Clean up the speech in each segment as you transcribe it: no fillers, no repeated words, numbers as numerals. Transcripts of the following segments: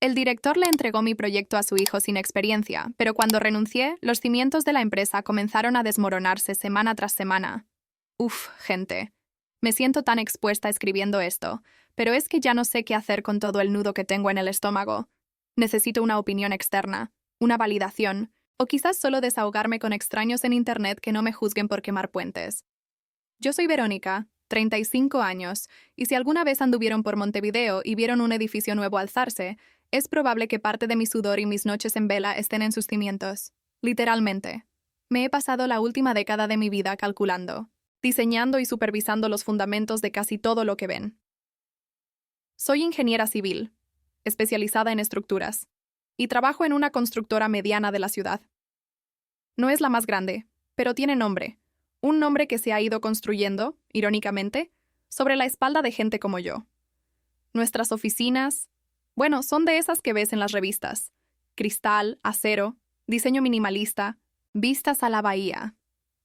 El director le entregó mi proyecto a su hijo sin experiencia, pero cuando renuncié, los cimientos de la empresa comenzaron a desmoronarse semana tras semana. Uf, gente. Me siento tan expuesta escribiendo esto, pero es que ya no sé qué hacer con todo el nudo que tengo en el estómago. Necesito una opinión externa, una validación, o quizás solo desahogarme con extraños en internet que no me juzguen por quemar puentes. Yo soy Verónica, 35 años, y si alguna vez anduvieron por Montevideo y vieron un edificio nuevo alzarse, es probable que parte de mi sudor y mis noches en vela estén en sus cimientos. Literalmente. Me he pasado la última década de mi vida calculando, diseñando y supervisando los fundamentos de casi todo lo que ven. Soy ingeniera civil, especializada en estructuras, y trabajo en una constructora mediana de la ciudad. No es la más grande, pero tiene nombre, un nombre que se ha ido construyendo, irónicamente, sobre la espalda de gente como yo. Nuestras oficinas, bueno, son de esas que ves en las revistas. Cristal, acero, diseño minimalista, vistas a la bahía.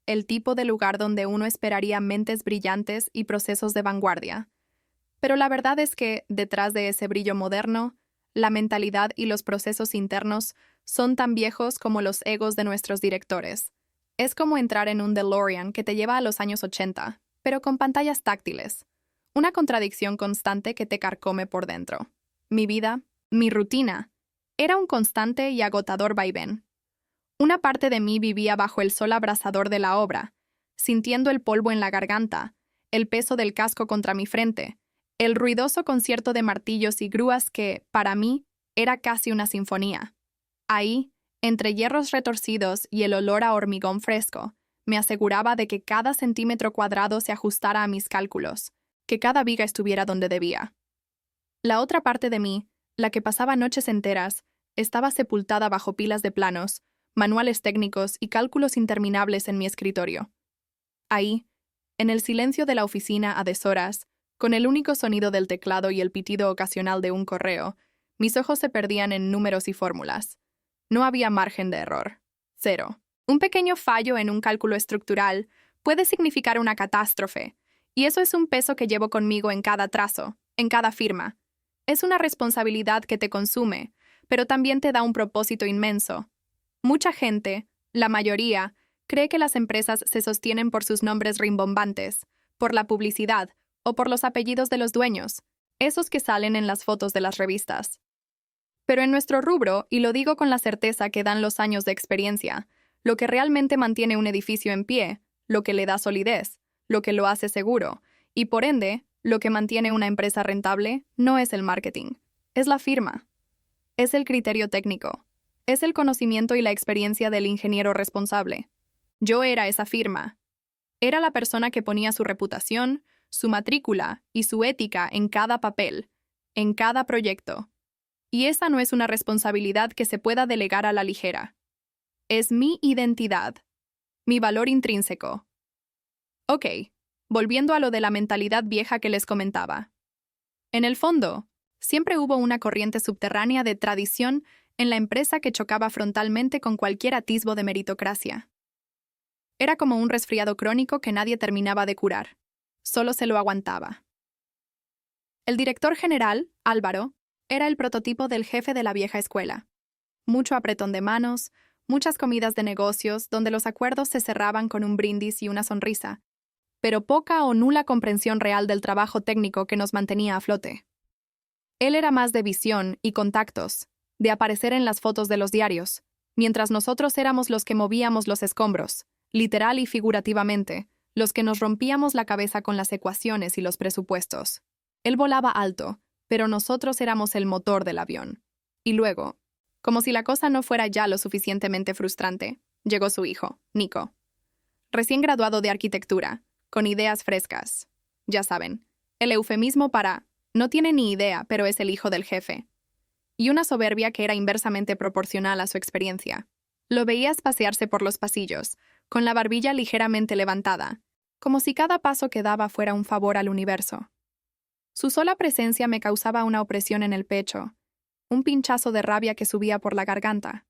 El tipo de lugar donde uno esperaría mentes brillantes y procesos de vanguardia. Pero la verdad es que, detrás de ese brillo moderno, la mentalidad y los procesos internos son tan viejos como los egos de nuestros directores. Es como entrar en un DeLorean que te lleva a los años 80, pero con pantallas táctiles. Una contradicción constante que te carcome por dentro. Mi vida, mi rutina, era un constante y agotador vaivén. Una parte de mí vivía bajo el sol abrasador de la obra, sintiendo el polvo en la garganta, el peso del casco contra mi frente, el ruidoso concierto de martillos y grúas que, para mí, era casi una sinfonía. Ahí, entre hierros retorcidos y el olor a hormigón fresco, me aseguraba de que cada centímetro cuadrado se ajustara a mis cálculos, que cada viga estuviera donde debía. La otra parte de mí, la que pasaba noches enteras, estaba sepultada bajo pilas de planos, manuales técnicos y cálculos interminables en mi escritorio. Ahí, en el silencio de la oficina a deshoras, con el único sonido del teclado y el pitido ocasional de un correo, mis ojos se perdían en números y fórmulas. No había margen de error. Cero. Un pequeño fallo en un cálculo estructural puede significar una catástrofe, y eso es un peso que llevo conmigo en cada trazo, en cada firma. Es una responsabilidad que te consume, pero también te da un propósito inmenso. Mucha gente, la mayoría, cree que las empresas se sostienen por sus nombres rimbombantes, por la publicidad o por los apellidos de los dueños, esos que salen en las fotos de las revistas. Pero en nuestro rubro, y lo digo con la certeza que dan los años de experiencia, lo que realmente mantiene un edificio en pie, lo que le da solidez, lo que lo hace seguro, y por ende, lo que mantiene una empresa rentable, no es el marketing, es la firma. Es el criterio técnico. Es el conocimiento y la experiencia del ingeniero responsable. Yo era esa firma. Era la persona que ponía su reputación, su matrícula y su ética en cada papel, en cada proyecto. Y esa no es una responsabilidad que se pueda delegar a la ligera. Es mi identidad, mi valor intrínseco. Ok, volviendo a lo de la mentalidad vieja que les comentaba. En el fondo, siempre hubo una corriente subterránea de tradición en la empresa que chocaba frontalmente con cualquier atisbo de meritocracia. Era como un resfriado crónico que nadie terminaba de curar, solo se lo aguantaba. El director general, Álvaro, era el prototipo del jefe de la vieja escuela. Mucho apretón de manos, muchas comidas de negocios donde los acuerdos se cerraban con un brindis y una sonrisa, pero poca o nula comprensión real del trabajo técnico que nos mantenía a flote. Él era más de visión y contactos, de aparecer en las fotos de los diarios, mientras nosotros éramos los que movíamos los escombros, literal y figurativamente, los que nos rompíamos la cabeza con las ecuaciones y los presupuestos. Él volaba alto, pero nosotros éramos el motor del avión. Y luego, como si la cosa no fuera ya lo suficientemente frustrante, llegó su hijo, Nico. Recién graduado de arquitectura, con ideas frescas. Ya saben, el eufemismo para no tiene ni idea, pero es el hijo del jefe. Y una soberbia que era inversamente proporcional a su experiencia. Lo veías pasearse por los pasillos, con la barbilla ligeramente levantada, como si cada paso que daba fuera un favor al universo. Su sola presencia me causaba una opresión en el pecho, un pinchazo de rabia que subía por la garganta.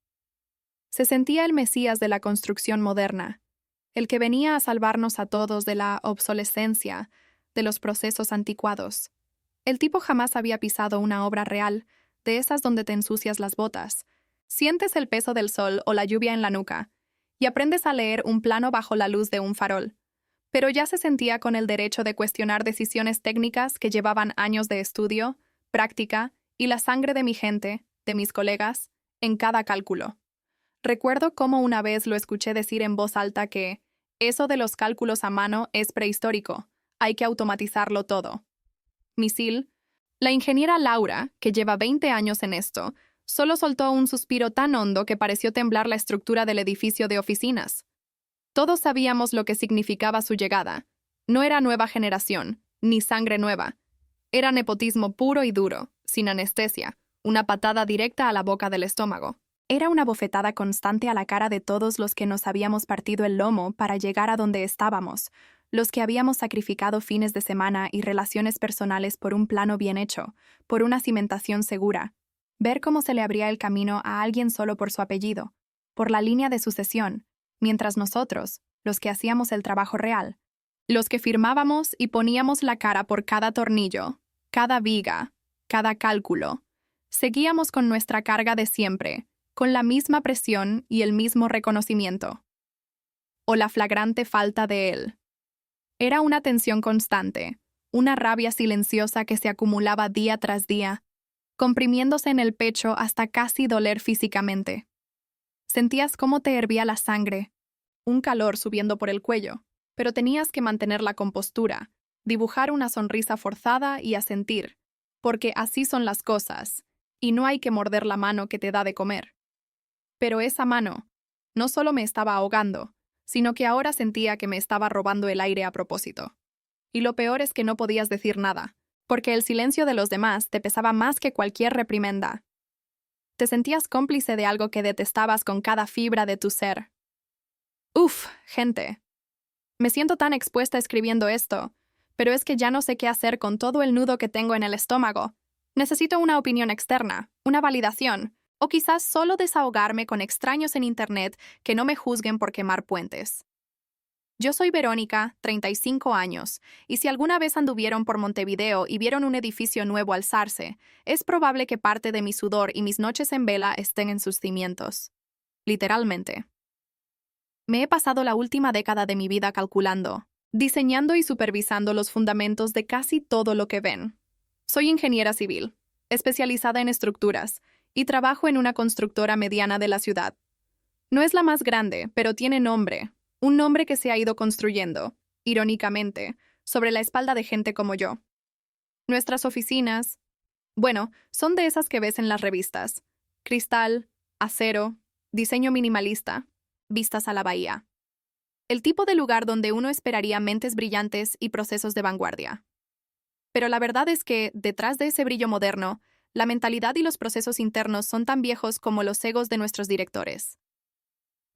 Se sentía el Mesías de la construcción moderna, el que venía a salvarnos a todos de la obsolescencia, de los procesos anticuados. El tipo jamás había pisado una obra real, de esas donde te ensucias las botas. Sientes el peso del sol o la lluvia en la nuca y aprendes a leer un plano bajo la luz de un farol. Pero ya se sentía con el derecho de cuestionar decisiones técnicas que llevaban años de estudio, práctica y la sangre de mi gente, de mis colegas, en cada cálculo. Recuerdo cómo una vez lo escuché decir en voz alta que eso de los cálculos a mano es prehistórico, hay que automatizarlo todo. Misil, la ingeniera Laura, que lleva 20 años en esto, solo soltó un suspiro tan hondo que pareció temblar la estructura del edificio de oficinas. Todos sabíamos lo que significaba su llegada. No era nueva generación, ni sangre nueva. Era nepotismo puro y duro, sin anestesia, una patada directa a la boca del estómago. Era una bofetada constante a la cara de todos los que nos habíamos partido el lomo para llegar a donde estábamos, los que habíamos sacrificado fines de semana y relaciones personales por un plano bien hecho, por una cimentación segura. Ver cómo se le abría el camino a alguien solo por su apellido, por la línea de sucesión, mientras nosotros, los que hacíamos el trabajo real, los que firmábamos y poníamos la cara por cada tornillo, cada viga, cada cálculo, seguíamos con nuestra carga de siempre, con la misma presión y el mismo reconocimiento. O la flagrante falta de él. Era una tensión constante, una rabia silenciosa que se acumulaba día tras día, comprimiéndose en el pecho hasta casi doler físicamente. Sentías cómo te hervía la sangre, un calor subiendo por el cuello, pero tenías que mantener la compostura, dibujar una sonrisa forzada y asentir, porque así son las cosas, y no hay que morder la mano que te da de comer. Pero esa mano no solo me estaba ahogando, sino que ahora sentía que me estaba robando el aire a propósito. Y lo peor es que no podías decir nada, porque el silencio de los demás te pesaba más que cualquier reprimenda. Te sentías cómplice de algo que detestabas con cada fibra de tu ser. Uf, gente. Me siento tan expuesta escribiendo esto, pero es que ya no sé qué hacer con todo el nudo que tengo en el estómago. Necesito una opinión externa, una validación, o quizás solo desahogarme con extraños en internet que no me juzguen por quemar puentes. Yo soy Verónica, 35 años, y si alguna vez anduvieron por Montevideo y vieron un edificio nuevo alzarse, es probable que parte de mi sudor y mis noches en vela estén en sus cimientos. Literalmente. Me he pasado la última década de mi vida calculando, diseñando y supervisando los fundamentos de casi todo lo que ven. Soy ingeniera civil, especializada en estructuras, y trabajo en una constructora mediana de la ciudad. No es la más grande, pero tiene nombre, un nombre que se ha ido construyendo, irónicamente, sobre la espalda de gente como yo. Nuestras oficinas, bueno, son de esas que ves en las revistas. Cristal, acero, diseño minimalista, vistas a la bahía. El tipo de lugar donde uno esperaría mentes brillantes y procesos de vanguardia. Pero la verdad es que, detrás de ese brillo moderno, la mentalidad y los procesos internos son tan viejos como los egos de nuestros directores.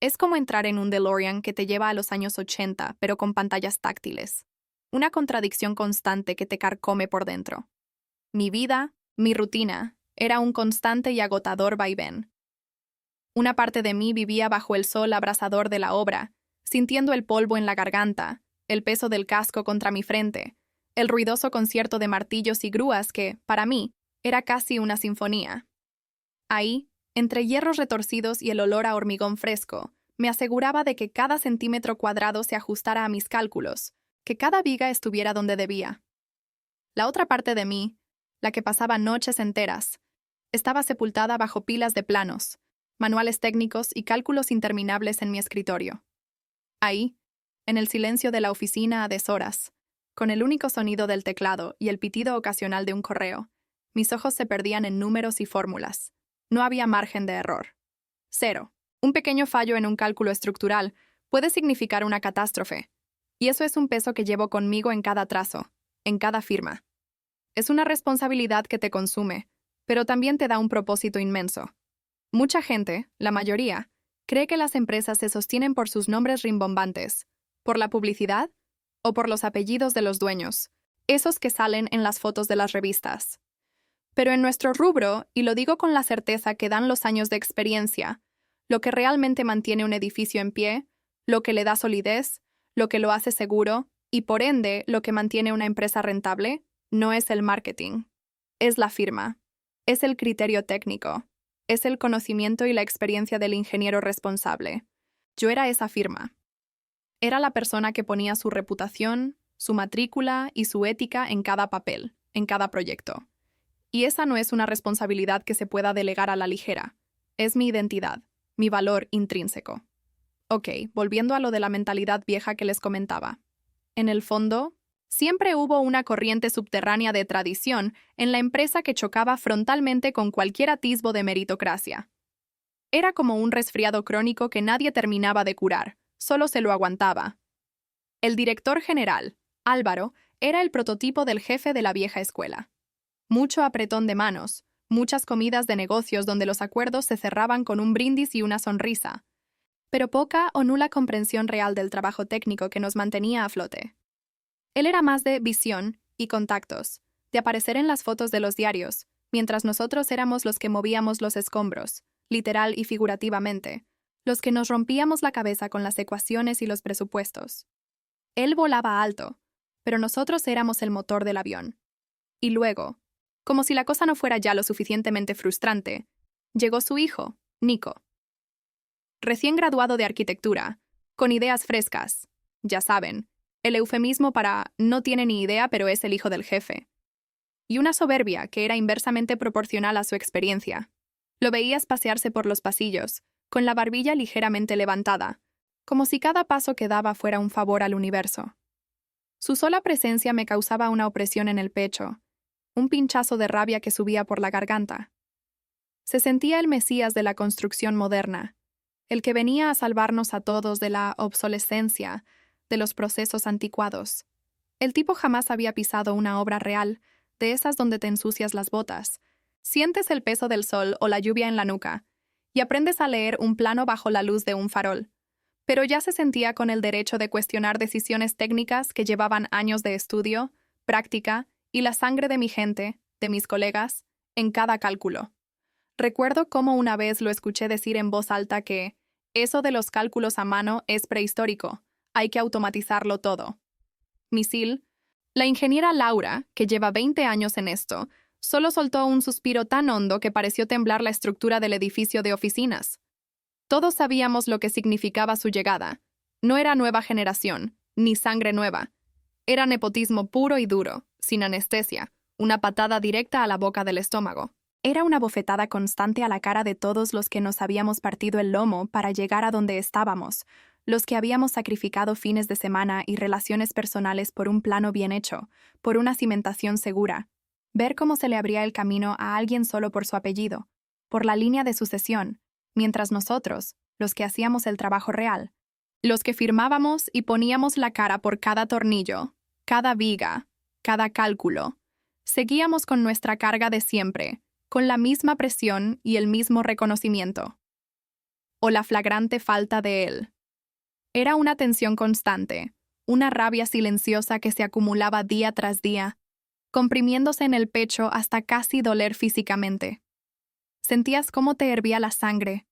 Es como entrar en un DeLorean que te lleva a los años 80, pero con pantallas táctiles. Una contradicción constante que te carcome por dentro. Mi vida, mi rutina, era un constante y agotador vaivén. Una parte de mí vivía bajo el sol abrasador de la obra, sintiendo el polvo en la garganta, el peso del casco contra mi frente, el ruidoso concierto de martillos y grúas que, para mí, era casi una sinfonía. Ahí, entre hierros retorcidos y el olor a hormigón fresco, me aseguraba de que cada centímetro cuadrado se ajustara a mis cálculos, que cada viga estuviera donde debía. La otra parte de mí, la que pasaba noches enteras, estaba sepultada bajo pilas de planos, manuales técnicos y cálculos interminables en mi escritorio. Ahí, en el silencio de la oficina a deshoras, con el único sonido del teclado y el pitido ocasional de un correo, mis ojos se perdían en números y fórmulas. No había margen de error. 0. Un pequeño fallo en un cálculo estructural puede significar una catástrofe, y eso es un peso que llevo conmigo en cada trazo, en cada firma. Es una responsabilidad que te consume, pero también te da un propósito inmenso. Mucha gente, la mayoría, cree que las empresas se sostienen por sus nombres rimbombantes, por la publicidad o por los apellidos de los dueños, esos que salen en las fotos de las revistas. Pero en nuestro rubro, y lo digo con la certeza que dan los años de experiencia, lo que realmente mantiene un edificio en pie, lo que le da solidez, lo que lo hace seguro, y por ende lo que mantiene una empresa rentable, no es el marketing, es la firma. Es el criterio técnico. Es el conocimiento y la experiencia del ingeniero responsable. Yo era esa firma. Era la persona que ponía su reputación, su matrícula y su ética en cada papel, en cada proyecto. Y esa no es una responsabilidad que se pueda delegar a la ligera. Es mi identidad, mi valor intrínseco. Ok, volviendo a lo de la mentalidad vieja que les comentaba. En el fondo, siempre hubo una corriente subterránea de tradición en la empresa que chocaba frontalmente con cualquier atisbo de meritocracia. Era como un resfriado crónico que nadie terminaba de curar, solo se lo aguantaba. El director general, Álvaro, era el prototipo del jefe de la vieja escuela. Mucho apretón de manos, muchas comidas de negocios donde los acuerdos se cerraban con un brindis y una sonrisa, pero poca o nula comprensión real del trabajo técnico que nos mantenía a flote. Él era más de visión y contactos, de aparecer en las fotos de los diarios, mientras nosotros éramos los que movíamos los escombros, literal y figurativamente, los que nos rompíamos la cabeza con las ecuaciones y los presupuestos. Él volaba alto, pero nosotros éramos el motor del avión. Y luego, como si la cosa no fuera ya lo suficientemente frustrante, llegó su hijo, Nico. Recién graduado de arquitectura, con ideas frescas, ya saben, el eufemismo para no tiene ni idea pero es el hijo del jefe. Y una soberbia que era inversamente proporcional a su experiencia. Lo veías pasearse por los pasillos, con la barbilla ligeramente levantada, como si cada paso que daba fuera un favor al universo. Su sola presencia me causaba una opresión en el pecho, un pinchazo de rabia que subía por la garganta. Se sentía el Mesías de la construcción moderna, el que venía a salvarnos a todos de la obsolescencia, de los procesos anticuados. El tipo jamás había pisado una obra real, de esas donde te ensucias las botas, sientes el peso del sol o la lluvia en la nuca, y aprendes a leer un plano bajo la luz de un farol. Pero ya se sentía con el derecho de cuestionar decisiones técnicas que llevaban años de estudio, práctica y la sangre de mi gente, de mis colegas, en cada cálculo. Recuerdo cómo una vez lo escuché decir en voz alta que eso de los cálculos a mano es prehistórico, hay que automatizarlo todo. Misil, la ingeniera Laura, que lleva 20 años en esto, solo soltó un suspiro tan hondo que pareció temblar la estructura del edificio de oficinas. Todos sabíamos lo que significaba su llegada. No era nueva generación, ni sangre nueva. Era nepotismo puro y duro, sin anestesia, una patada directa a la boca del estómago. Era una bofetada constante a la cara de todos los que nos habíamos partido el lomo para llegar a donde estábamos, los que habíamos sacrificado fines de semana y relaciones personales por un plano bien hecho, por una cimentación segura. Ver cómo se le abría el camino a alguien solo por su apellido, por la línea de sucesión, mientras nosotros, los que hacíamos el trabajo real, los que firmábamos y poníamos la cara por cada tornillo, cada viga, cada cálculo, seguíamos con nuestra carga de siempre, con la misma presión y el mismo reconocimiento. O la flagrante falta de él. Era una tensión constante, una rabia silenciosa que se acumulaba día tras día, comprimiéndose en el pecho hasta casi doler físicamente. Sentías cómo te hervía la sangre,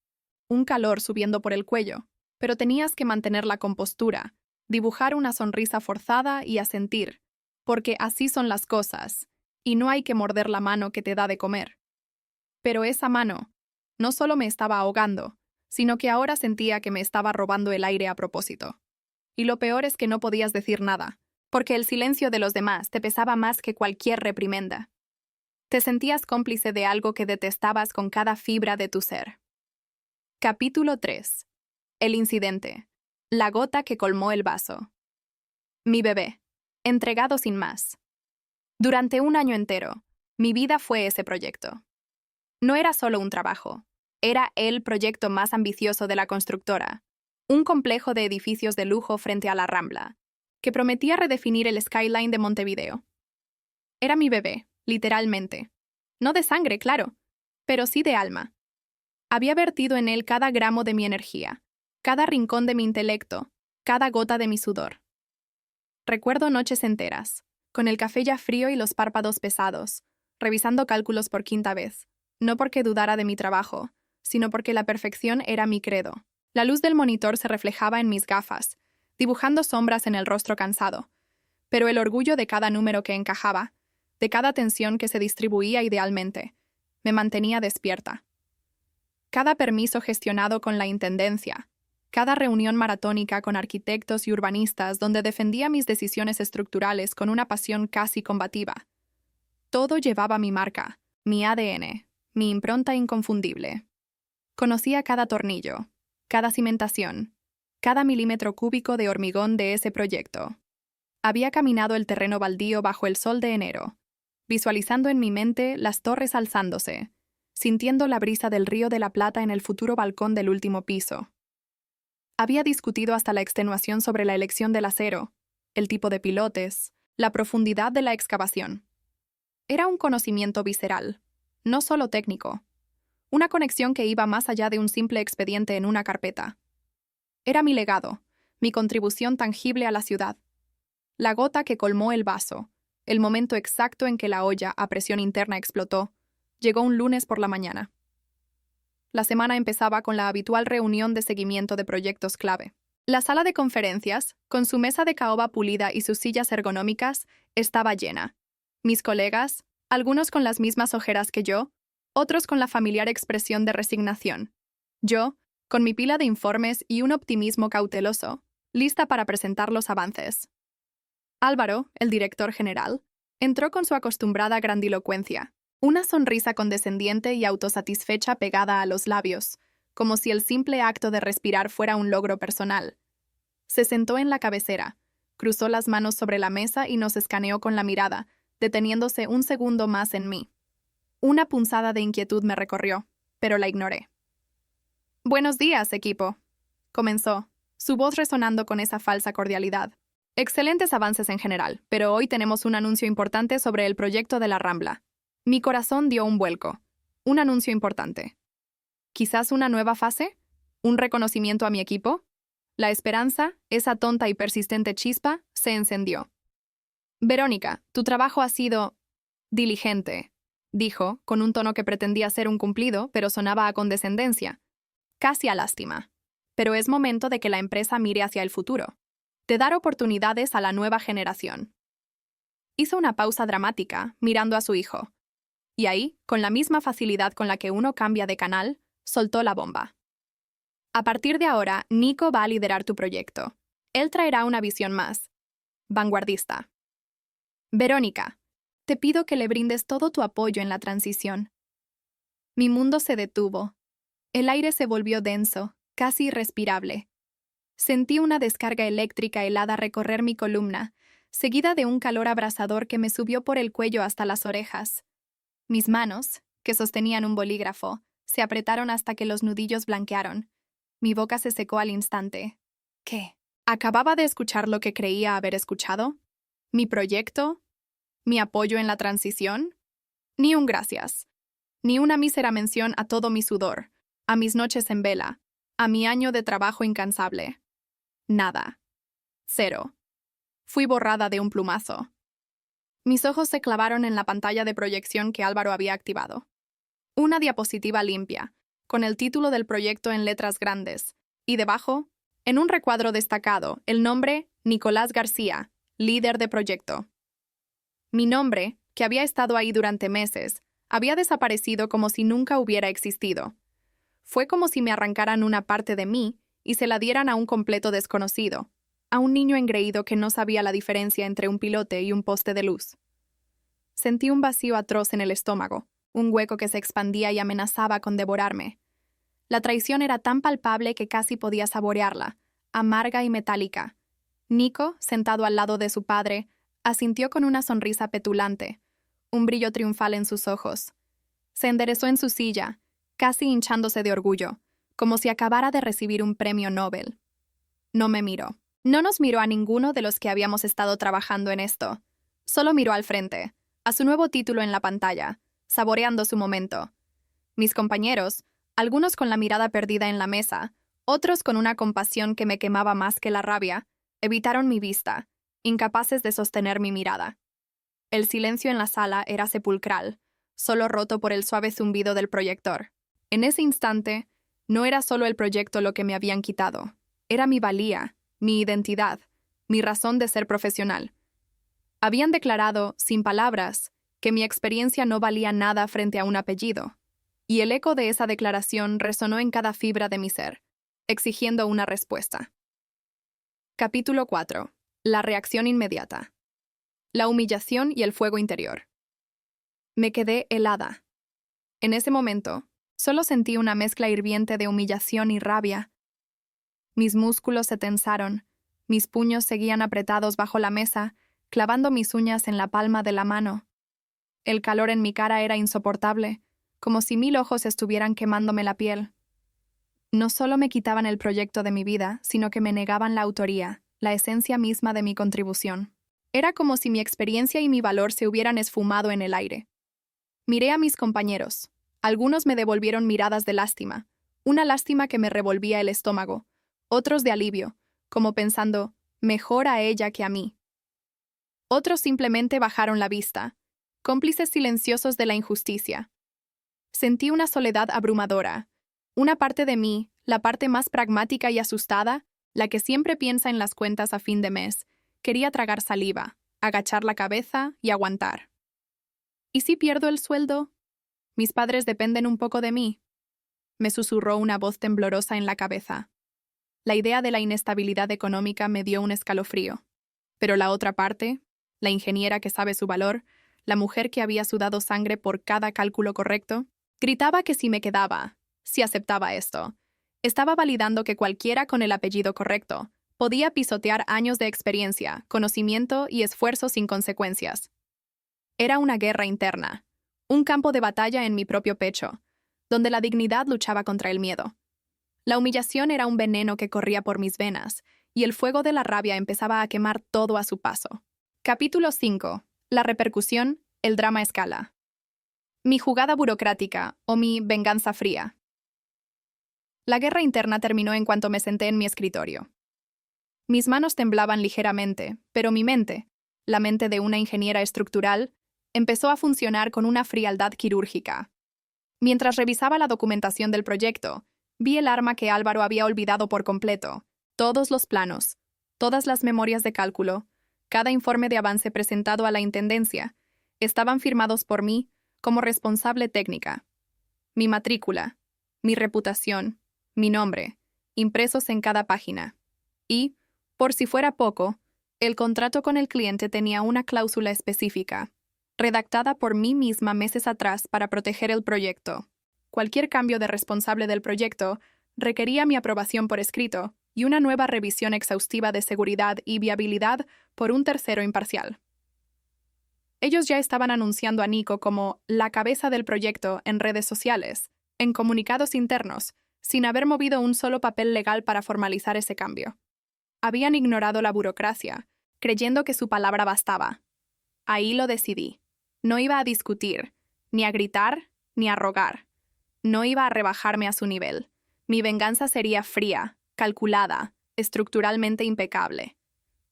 un calor subiendo por el cuello, pero tenías que mantener la compostura, dibujar una sonrisa forzada y asentir, porque así son las cosas, y no hay que morder la mano que te da de comer. Pero esa mano no solo me estaba ahogando, sino que ahora sentía que me estaba robando el aire a propósito. Y lo peor es que no podías decir nada, porque el silencio de los demás te pesaba más que cualquier reprimenda. Te sentías cómplice de algo que detestabas con cada fibra de tu ser. Capítulo 3. El incidente. La gota que colmó el vaso. Mi bebé. Entregado sin más. Durante un año entero, mi vida fue ese proyecto. No era solo un trabajo, era el proyecto más ambicioso de la constructora, un complejo de edificios de lujo frente a la Rambla, que prometía redefinir el skyline de Montevideo. Era mi bebé, literalmente. No de sangre, claro, pero sí de alma. Había vertido en él cada gramo de mi energía, cada rincón de mi intelecto, cada gota de mi sudor. Recuerdo noches enteras, con el café ya frío y los párpados pesados, revisando cálculos por quinta vez, no porque dudara de mi trabajo, sino porque la perfección era mi credo. La luz del monitor se reflejaba en mis gafas, dibujando sombras en el rostro cansado, pero el orgullo de cada número que encajaba, de cada tensión que se distribuía idealmente, Me mantenía despierta. Cada permiso gestionado con la intendencia, cada reunión maratónica con arquitectos y urbanistas donde defendía mis decisiones estructurales con una pasión casi combativa. Todo llevaba mi marca, mi ADN, mi impronta inconfundible. Conocía cada tornillo, cada cimentación, cada milímetro cúbico de hormigón de ese proyecto. Había caminado el terreno baldío bajo el sol de enero, visualizando en mi mente las torres alzándose, sintiendo la brisa del Río de la Plata en el futuro balcón del último piso. Había discutido hasta la extenuación sobre la elección del acero, el tipo de pilotes, la profundidad de la excavación. Era un conocimiento visceral, no solo técnico, una conexión que iba más allá de un simple expediente en una carpeta. Era mi legado, mi contribución tangible a la ciudad. La gota que colmó el vaso, el momento exacto en que la olla a presión interna explotó, llegó un lunes por la mañana. La semana empezaba con la habitual reunión de seguimiento de proyectos clave. La sala de conferencias, con su mesa de caoba pulida y sus sillas ergonómicas, estaba llena. Mis colegas, algunos con las mismas ojeras que yo, otros con la familiar expresión de resignación. Yo, con mi pila de informes y un optimismo cauteloso, lista para presentar los avances. Álvaro, el director general, entró con su acostumbrada grandilocuencia, una sonrisa condescendiente y autosatisfecha pegada a los labios, como si el simple acto de respirar fuera un logro personal. Se sentó en la cabecera, cruzó las manos sobre la mesa y nos escaneó con la mirada, deteniéndose un segundo más en mí. Una punzada de inquietud me recorrió, pero la ignoré. «Buenos días, equipo», comenzó, su voz resonando con esa falsa cordialidad. «Excelentes avances en general, pero hoy tenemos un anuncio importante sobre el proyecto de la Rambla». Mi corazón dio un vuelco. Un anuncio importante. ¿Quizás una nueva fase? ¿Un reconocimiento a mi equipo? La esperanza, esa tonta y persistente chispa, se encendió. «Verónica, tu trabajo ha sido diligente», dijo, con un tono que pretendía ser un cumplido, pero sonaba a condescendencia, casi a lástima. «Pero es momento de que la empresa mire hacia el futuro, de dar oportunidades a la nueva generación». Hizo una pausa dramática, mirando a su hijo. Y ahí, con la misma facilidad con la que uno cambia de canal, soltó la bomba. «A partir de ahora, Nico va a liderar tu proyecto. Él traerá una visión más vanguardista. Verónica, te pido que le brindes todo tu apoyo en la transición». Mi mundo se detuvo. El aire se volvió denso, casi irrespirable. Sentí una descarga eléctrica helada recorrer mi columna, seguida de un calor abrasador que me subió por el cuello hasta las orejas. Mis manos, que sostenían un bolígrafo, se apretaron hasta que los nudillos blanquearon. Mi boca se secó al instante. ¿Qué? ¿Acababa de escuchar lo que creía haber escuchado? ¿Mi proyecto? ¿Mi apoyo en la transición? Ni un gracias. Ni una mísera mención a todo mi sudor, a mis noches en vela, a mi año de trabajo incansable. Nada. Cero. Fui borrada de un plumazo. Mis ojos se clavaron en la pantalla de proyección que Álvaro había activado. Una diapositiva limpia, con el título del proyecto en letras grandes, y debajo, en un recuadro destacado, el nombre Nicolás García, líder de proyecto. Mi nombre, que había estado ahí durante meses, había desaparecido como si nunca hubiera existido. Fue como si me arrancaran una parte de mí y se la dieran a un completo desconocido, a un niño engreído que no sabía la diferencia entre un pilote y un poste de luz. Sentí un vacío atroz en el estómago, un hueco que se expandía y amenazaba con devorarme. La traición era tan palpable que casi podía saborearla, amarga y metálica. Nico, sentado al lado de su padre, asintió con una sonrisa petulante, un brillo triunfal en sus ojos. Se enderezó en su silla, casi hinchándose de orgullo, como si acabara de recibir un premio Nobel. No me miró. No nos miró a ninguno de los que habíamos estado trabajando en esto. Solo miró al frente, a su nuevo título en la pantalla, saboreando su momento. Mis compañeros, algunos con la mirada perdida en la mesa, otros con una compasión que me quemaba más que la rabia, evitaron mi vista, incapaces de sostener mi mirada. El silencio en la sala era sepulcral, solo roto por el suave zumbido del proyector. En ese instante, no era solo el proyecto lo que me habían quitado, era mi valía, mi identidad, mi razón de ser profesional. Habían declarado, sin palabras, que mi experiencia no valía nada frente a un apellido, y el eco de esa declaración resonó en cada fibra de mi ser, exigiendo una respuesta. Capítulo 4. La reacción inmediata. La humillación y el fuego interior. Me quedé helada. En ese momento, solo sentí una mezcla hirviente de humillación y rabia. Mis músculos se tensaron, mis puños seguían apretados bajo la mesa, clavando mis uñas en la palma de la mano. El calor en mi cara era insoportable, como si 1000 ojos estuvieran quemándome la piel. No solo me quitaban el proyecto de mi vida, sino que me negaban la autoría, la esencia misma de mi contribución. Era como si mi experiencia y mi valor se hubieran esfumado en el aire. Miré a mis compañeros. Algunos me devolvieron miradas de lástima, una lástima que me revolvía el estómago, otros de alivio, como pensando, mejor a ella que a mí. Otros simplemente bajaron la vista, cómplices silenciosos de la injusticia. Sentí una soledad abrumadora. Una parte de mí, la parte más pragmática y asustada, la que siempre piensa en las cuentas a fin de mes, quería tragar saliva, agachar la cabeza y aguantar. ¿Y si pierdo el sueldo? Mis padres dependen un poco de mí. Me susurró una voz temblorosa en la cabeza. La idea de la inestabilidad económica me dio un escalofrío. Pero la otra parte, la ingeniera que sabe su valor, la mujer que había sudado sangre por cada cálculo correcto, gritaba que si me quedaba, si aceptaba esto, estaba validando que cualquiera con el apellido correcto podía pisotear años de experiencia, conocimiento y esfuerzo sin consecuencias. Era una guerra interna, un campo de batalla en mi propio pecho, donde la dignidad luchaba contra el miedo. La humillación era un veneno que corría por mis venas, y el fuego de la rabia empezaba a quemar todo a su paso. Capítulo 5. La repercusión, el drama a escala. Mi jugada burocrática, o mi venganza fría. La guerra interna terminó en cuanto me senté en mi escritorio. Mis manos temblaban ligeramente, pero mi mente, la mente de una ingeniera estructural, empezó a funcionar con una frialdad quirúrgica. Mientras revisaba la documentación del proyecto, vi el arma que Álvaro había olvidado por completo, todos los planos, todas las memorias de cálculo, cada informe de avance presentado a la intendencia, estaban firmados por mí como responsable técnica. Mi matrícula, mi reputación, mi nombre, impresos en cada página. Y, por si fuera poco, el contrato con el cliente tenía una cláusula específica, redactada por mí misma meses atrás para proteger el proyecto. Cualquier cambio de responsable del proyecto requería mi aprobación por escrito y una nueva revisión exhaustiva de seguridad y viabilidad por un tercero imparcial. Ellos ya estaban anunciando a Nico como la cabeza del proyecto en redes sociales, en comunicados internos, sin haber movido un solo papel legal para formalizar ese cambio. Habían ignorado la burocracia, creyendo que su palabra bastaba. Ahí lo decidí. No iba a discutir, ni a gritar, ni a rogar. No iba a rebajarme a su nivel. Mi venganza sería fría, calculada, estructuralmente impecable.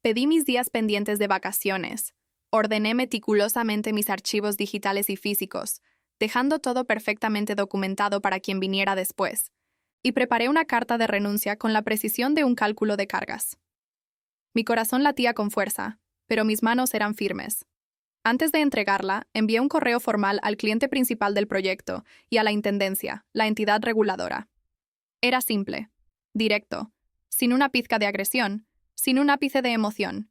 Pedí mis días pendientes de vacaciones. Ordené meticulosamente mis archivos digitales y físicos, dejando todo perfectamente documentado para quien viniera después. Y preparé una carta de renuncia con la precisión de un cálculo de cargas. Mi corazón latía con fuerza, pero mis manos eran firmes. Antes de entregarla, envié un correo formal al cliente principal del proyecto y a la intendencia, la entidad reguladora. Era simple, directo, sin una pizca de agresión, sin un ápice de emoción.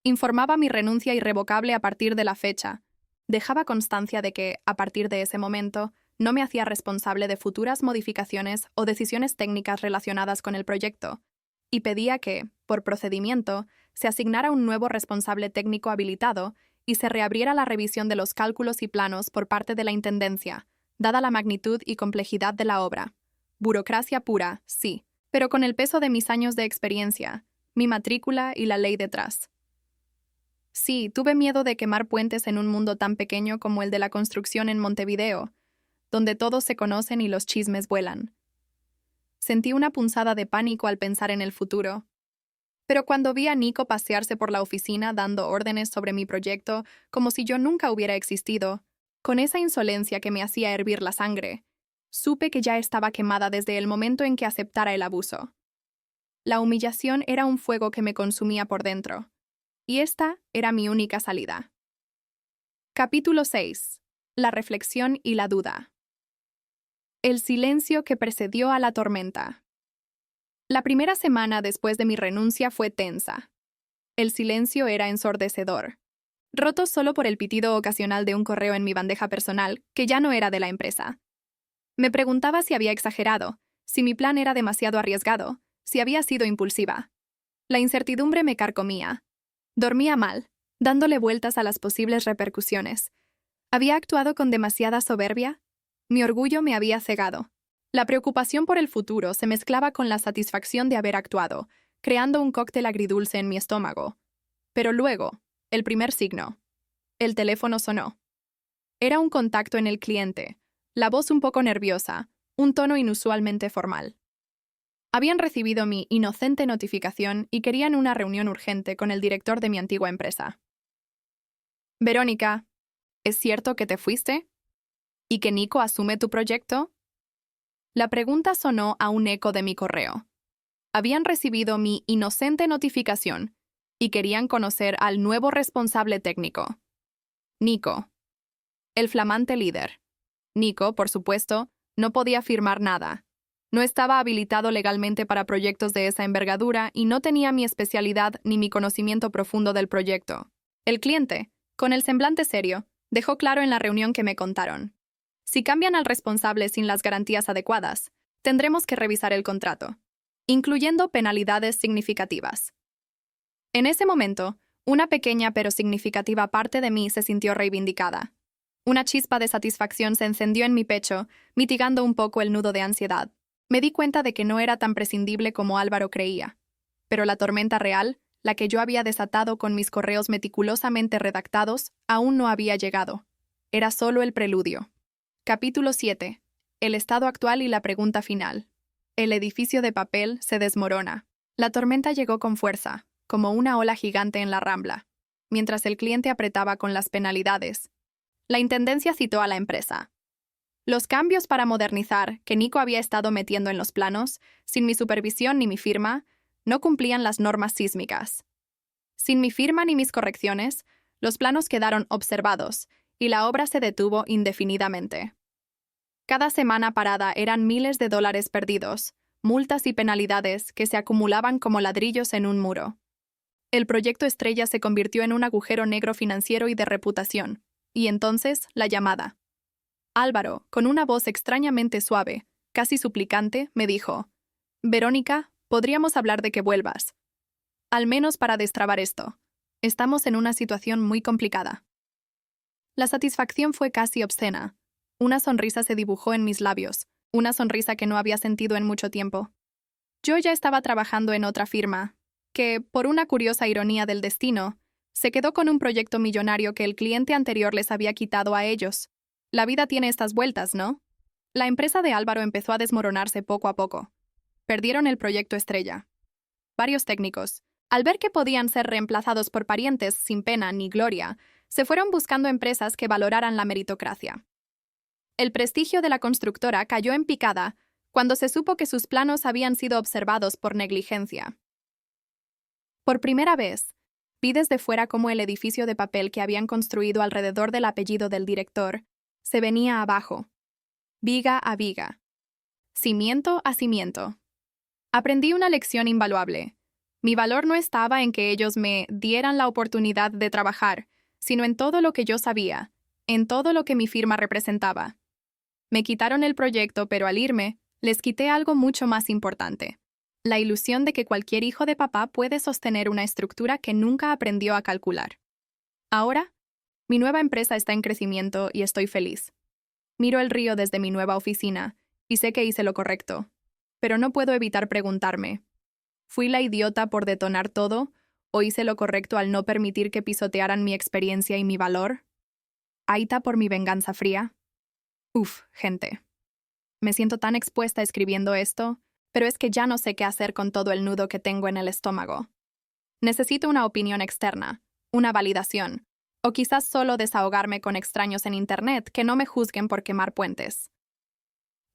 Informaba mi renuncia irrevocable a partir de la fecha. Dejaba constancia de que, a partir de ese momento, no me hacía responsable de futuras modificaciones o decisiones técnicas relacionadas con el proyecto, y pedía que, por procedimiento, se asignara un nuevo responsable técnico habilitado y se reabriera la revisión de los cálculos y planos por parte de la Intendencia, dada la magnitud y complejidad de la obra. Burocracia pura, sí, pero con el peso de mis años de experiencia, mi matrícula y la ley detrás. Sí, tuve miedo de quemar puentes en un mundo tan pequeño como el de la construcción en Montevideo, donde todos se conocen y los chismes vuelan. Sentí una punzada de pánico al pensar en el futuro. Pero cuando vi a Nico pasearse por la oficina dando órdenes sobre mi proyecto como si yo nunca hubiera existido, con esa insolencia que me hacía hervir la sangre, supe que ya estaba quemada desde el momento en que aceptara el abuso. La humillación era un fuego que me consumía por dentro, y esta era mi única salida. Capítulo 6. La reflexión y la duda. El silencio que precedió a la tormenta. La primera semana después de mi renuncia fue tensa. El silencio era ensordecedor, roto solo por el pitido ocasional de un correo en mi bandeja personal, que ya no era de la empresa. Me preguntaba si había exagerado, si mi plan era demasiado arriesgado, si había sido impulsiva. La incertidumbre me carcomía. Dormía mal, dándole vueltas a las posibles repercusiones. ¿Había actuado con demasiada soberbia? Mi orgullo me había cegado. La preocupación por el futuro se mezclaba con la satisfacción de haber actuado, creando un cóctel agridulce en mi estómago. Pero luego, el primer signo. El teléfono sonó. Era un contacto en el cliente, la voz un poco nerviosa, un tono inusualmente formal. Habían recibido mi inocente notificación y querían una reunión urgente con el director de mi antigua empresa. Verónica, ¿es cierto que te fuiste? ¿Y que Nico asume tu proyecto? La pregunta sonó a un eco de mi correo. Habían recibido mi inocente notificación y querían conocer al nuevo responsable técnico. Nico. El flamante líder. Nico, por supuesto, no podía firmar nada. No estaba habilitado legalmente para proyectos de esa envergadura y no tenía mi especialidad ni mi conocimiento profundo del proyecto. El cliente, con el semblante serio, dejó claro en la reunión que me contaron. Si cambian al responsable sin las garantías adecuadas, tendremos que revisar el contrato, incluyendo penalidades significativas. En ese momento, una pequeña pero significativa parte de mí se sintió reivindicada. Una chispa de satisfacción se encendió en mi pecho, mitigando un poco el nudo de ansiedad. Me di cuenta de que no era tan prescindible como Álvaro creía. Pero la tormenta real, la que yo había desatado con mis correos meticulosamente redactados, aún no había llegado. Era solo el preludio. Capítulo 7. El estado actual y la pregunta final. El edificio de papel se desmorona. La tormenta llegó con fuerza, como una ola gigante en la Rambla, mientras el cliente apretaba con las penalidades. La intendencia citó a la empresa. Los cambios para modernizar, que Nico había estado metiendo en los planos, sin mi supervisión ni mi firma, no cumplían las normas sísmicas. Sin mi firma ni mis correcciones, los planos quedaron observados y la obra se detuvo indefinidamente. Cada semana parada eran miles de dólares perdidos, multas y penalidades que se acumulaban como ladrillos en un muro. El proyecto estrella se convirtió en un agujero negro financiero y de reputación, y entonces la llamada. Álvaro, con una voz extrañamente suave, casi suplicante, me dijo: «Verónica, podríamos hablar de que vuelvas. Al menos para destrabar esto. Estamos en una situación muy complicada». La satisfacción fue casi obscena. Una sonrisa se dibujó en mis labios, una sonrisa que no había sentido en mucho tiempo. Yo ya estaba trabajando en otra firma, que, por una curiosa ironía del destino, se quedó con un proyecto millonario que el cliente anterior les había quitado a ellos. La vida tiene estas vueltas, ¿no? La empresa de Álvaro empezó a desmoronarse poco a poco. Perdieron el proyecto estrella. Varios técnicos, al ver que podían ser reemplazados por parientes sin pena ni gloria, se fueron buscando empresas que valoraran la meritocracia. El prestigio de la constructora cayó en picada cuando se supo que sus planos habían sido observados por negligencia. Por primera vez, vi desde fuera cómo el edificio de papel que habían construido alrededor del apellido del director se venía abajo, viga a viga, cimiento a cimiento. Aprendí una lección invaluable. Mi valor no estaba en que ellos me dieran la oportunidad de trabajar, sino en todo lo que yo sabía, en todo lo que mi firma representaba. Me quitaron el proyecto, pero al irme, les quité algo mucho más importante: la ilusión de que cualquier hijo de papá puede sostener una estructura que nunca aprendió a calcular. Ahora, mi nueva empresa está en crecimiento y estoy feliz. Miro el río desde mi nueva oficina y sé que hice lo correcto, pero no puedo evitar preguntarme: ¿fui la idiota por detonar todo o hice lo correcto al no permitir que pisotearan mi experiencia y mi valor? ¿Aita por mi venganza fría? Gente. Me siento tan expuesta escribiendo esto, pero es que ya no sé qué hacer con todo el nudo que tengo en el estómago. Necesito una opinión externa, una validación, o quizás solo desahogarme con extraños en Internet que no me juzguen por quemar puentes.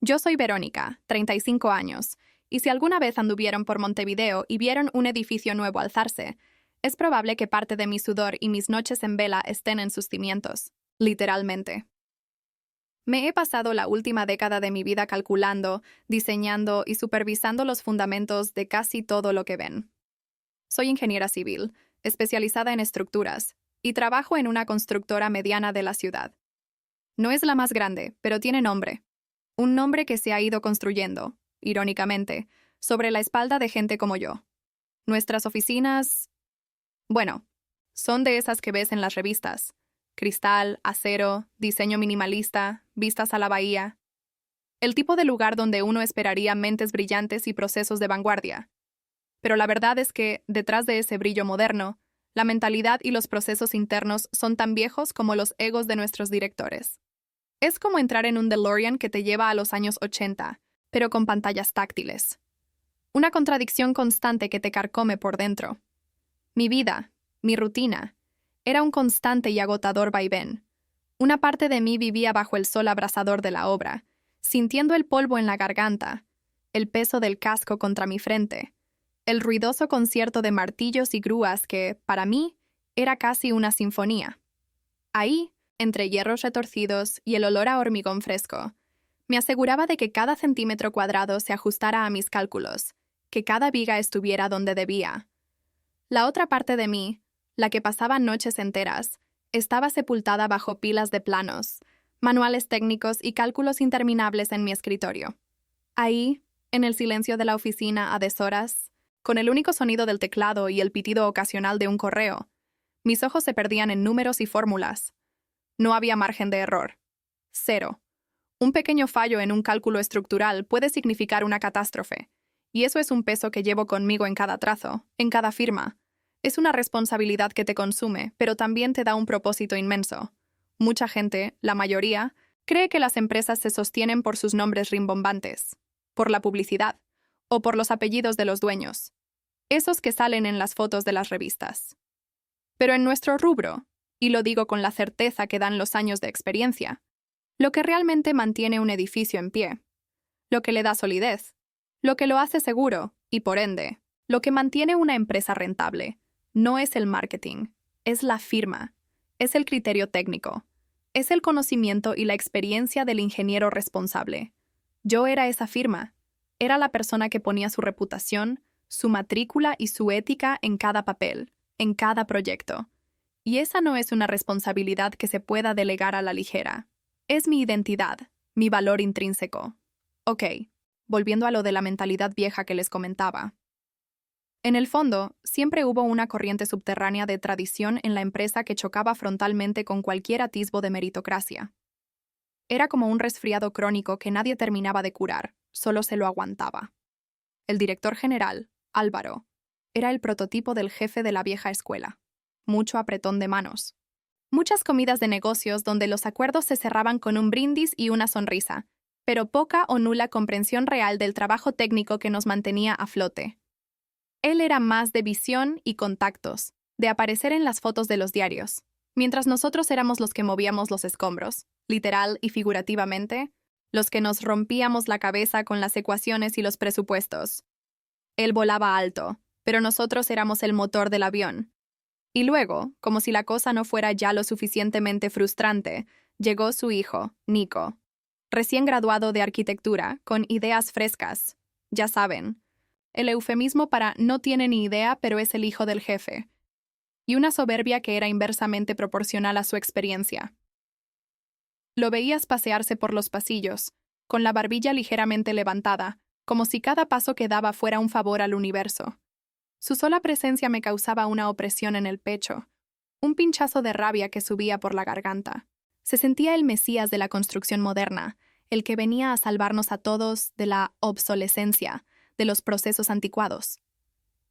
Yo soy Verónica, 35 años, y si alguna vez anduvieron por Montevideo y vieron un edificio nuevo alzarse, es probable que parte de mi sudor y mis noches en vela estén en sus cimientos. literalmente. Me he pasado la última década de mi vida calculando, diseñando y supervisando los fundamentos de casi todo lo que ven. Soy ingeniera civil, especializada en estructuras, y trabajo en una constructora mediana de la ciudad. No es la más grande, pero tiene nombre. Un nombre que se ha ido construyendo, irónicamente, sobre la espalda de gente como yo. Nuestras oficinas, bueno, son de esas que ves en las revistas. Cristal, acero, diseño minimalista, vistas a la bahía. El tipo de lugar donde uno esperaría mentes brillantes y procesos de vanguardia. Pero la verdad es que, detrás de ese brillo moderno, la mentalidad y los procesos internos son tan viejos como los egos de nuestros directores. Es como entrar en un DeLorean que te lleva a los años 80, pero con pantallas táctiles. Una contradicción constante que te carcome por dentro. Mi vida, mi rutina, era un constante y agotador vaivén. Una parte de mí vivía bajo el sol abrasador de la obra, sintiendo el polvo en la garganta, el peso del casco contra mi frente, el ruidoso concierto de martillos y grúas que, para mí, era casi una sinfonía. Ahí, entre hierros retorcidos y el olor a hormigón fresco, me aseguraba de que cada centímetro cuadrado se ajustara a mis cálculos, que cada viga estuviera donde debía. La otra parte de mí, la que pasaba noches enteras, estaba sepultada bajo pilas de planos, manuales técnicos y cálculos interminables en mi escritorio. Ahí, en el silencio de la oficina a deshoras, con el único sonido del teclado y el pitido ocasional de un correo, mis ojos se perdían en números y fórmulas. No había margen de error. Cero. Un pequeño fallo en un cálculo estructural puede significar una catástrofe, y eso es un peso que llevo conmigo en cada trazo, en cada firma. Es una responsabilidad que te consume, pero también te da un propósito inmenso. Mucha gente, la mayoría, cree que las empresas se sostienen por sus nombres rimbombantes, por la publicidad, o por los apellidos de los dueños, esos que salen en las fotos de las revistas. Pero en nuestro rubro, y lo digo con la certeza que dan los años de experiencia, lo que realmente mantiene un edificio en pie, lo que le da solidez, lo que lo hace seguro, y por ende, lo que mantiene una empresa rentable, no es el marketing, es la firma, es el criterio técnico, es el conocimiento y la experiencia del ingeniero responsable. Yo era esa firma, era la persona que ponía su reputación, su matrícula y su ética en cada papel, en cada proyecto. Y esa no es una responsabilidad que se pueda delegar a la ligera. Es mi identidad, mi valor intrínseco. Ok, volviendo a lo de la mentalidad vieja que les comentaba. En el fondo, siempre hubo una corriente subterránea de tradición en la empresa que chocaba frontalmente con cualquier atisbo de meritocracia. Era como un resfriado crónico que nadie terminaba de curar, solo se lo aguantaba. El director general, Álvaro, era el prototipo del jefe de la vieja escuela. Mucho apretón de manos. Muchas comidas de negocios donde los acuerdos se cerraban con un brindis y una sonrisa, pero poca o nula comprensión real del trabajo técnico que nos mantenía a flote. Él era más de visión y contactos, de aparecer en las fotos de los diarios, mientras nosotros éramos los que movíamos los escombros, literal y figurativamente, los que nos rompíamos la cabeza con las ecuaciones y los presupuestos. Él volaba alto, pero nosotros éramos el motor del avión. Y luego, como si la cosa no fuera ya lo suficientemente frustrante, llegó su hijo, Nico, recién graduado de arquitectura, con ideas frescas. Ya saben, el eufemismo para no tiene ni idea, pero es el hijo del jefe. Y una soberbia que era inversamente proporcional a su experiencia. Lo veías pasearse por los pasillos, con la barbilla ligeramente levantada, como si cada paso que daba fuera un favor al universo. Su sola presencia me causaba una opresión en el pecho, un pinchazo de rabia que subía por la garganta. Se sentía el Mesías de la construcción moderna, el que venía a salvarnos a todos de la obsolescencia, de los procesos anticuados.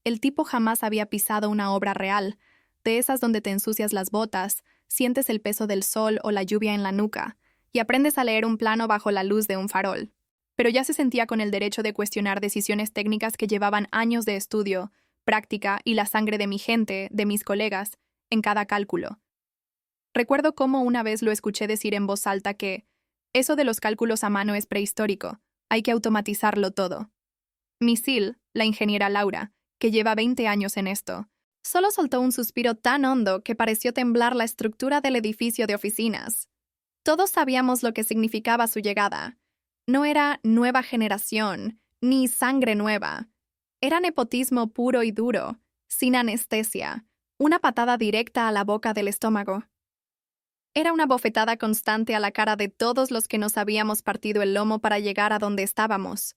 El tipo jamás había pisado una obra real, de esas donde te ensucias las botas, sientes el peso del sol o la lluvia en la nuca, y aprendes a leer un plano bajo la luz de un farol. Pero ya se sentía con el derecho de cuestionar decisiones técnicas que llevaban años de estudio, práctica y la sangre de mi gente, de mis colegas, en cada cálculo. Recuerdo cómo una vez lo escuché decir en voz alta que eso de los cálculos a mano es prehistórico, hay que automatizarlo todo. Misil, la ingeniera Laura, que lleva 20 años en esto, Solo soltó un suspiro tan hondo que pareció temblar la estructura del edificio de oficinas. Todos sabíamos lo que significaba su llegada. No era nueva generación, ni sangre nueva. Era nepotismo puro y duro, sin anestesia, una patada directa a la boca del estómago. Era una bofetada constante a la cara de todos los que nos habíamos partido el lomo para llegar a donde estábamos.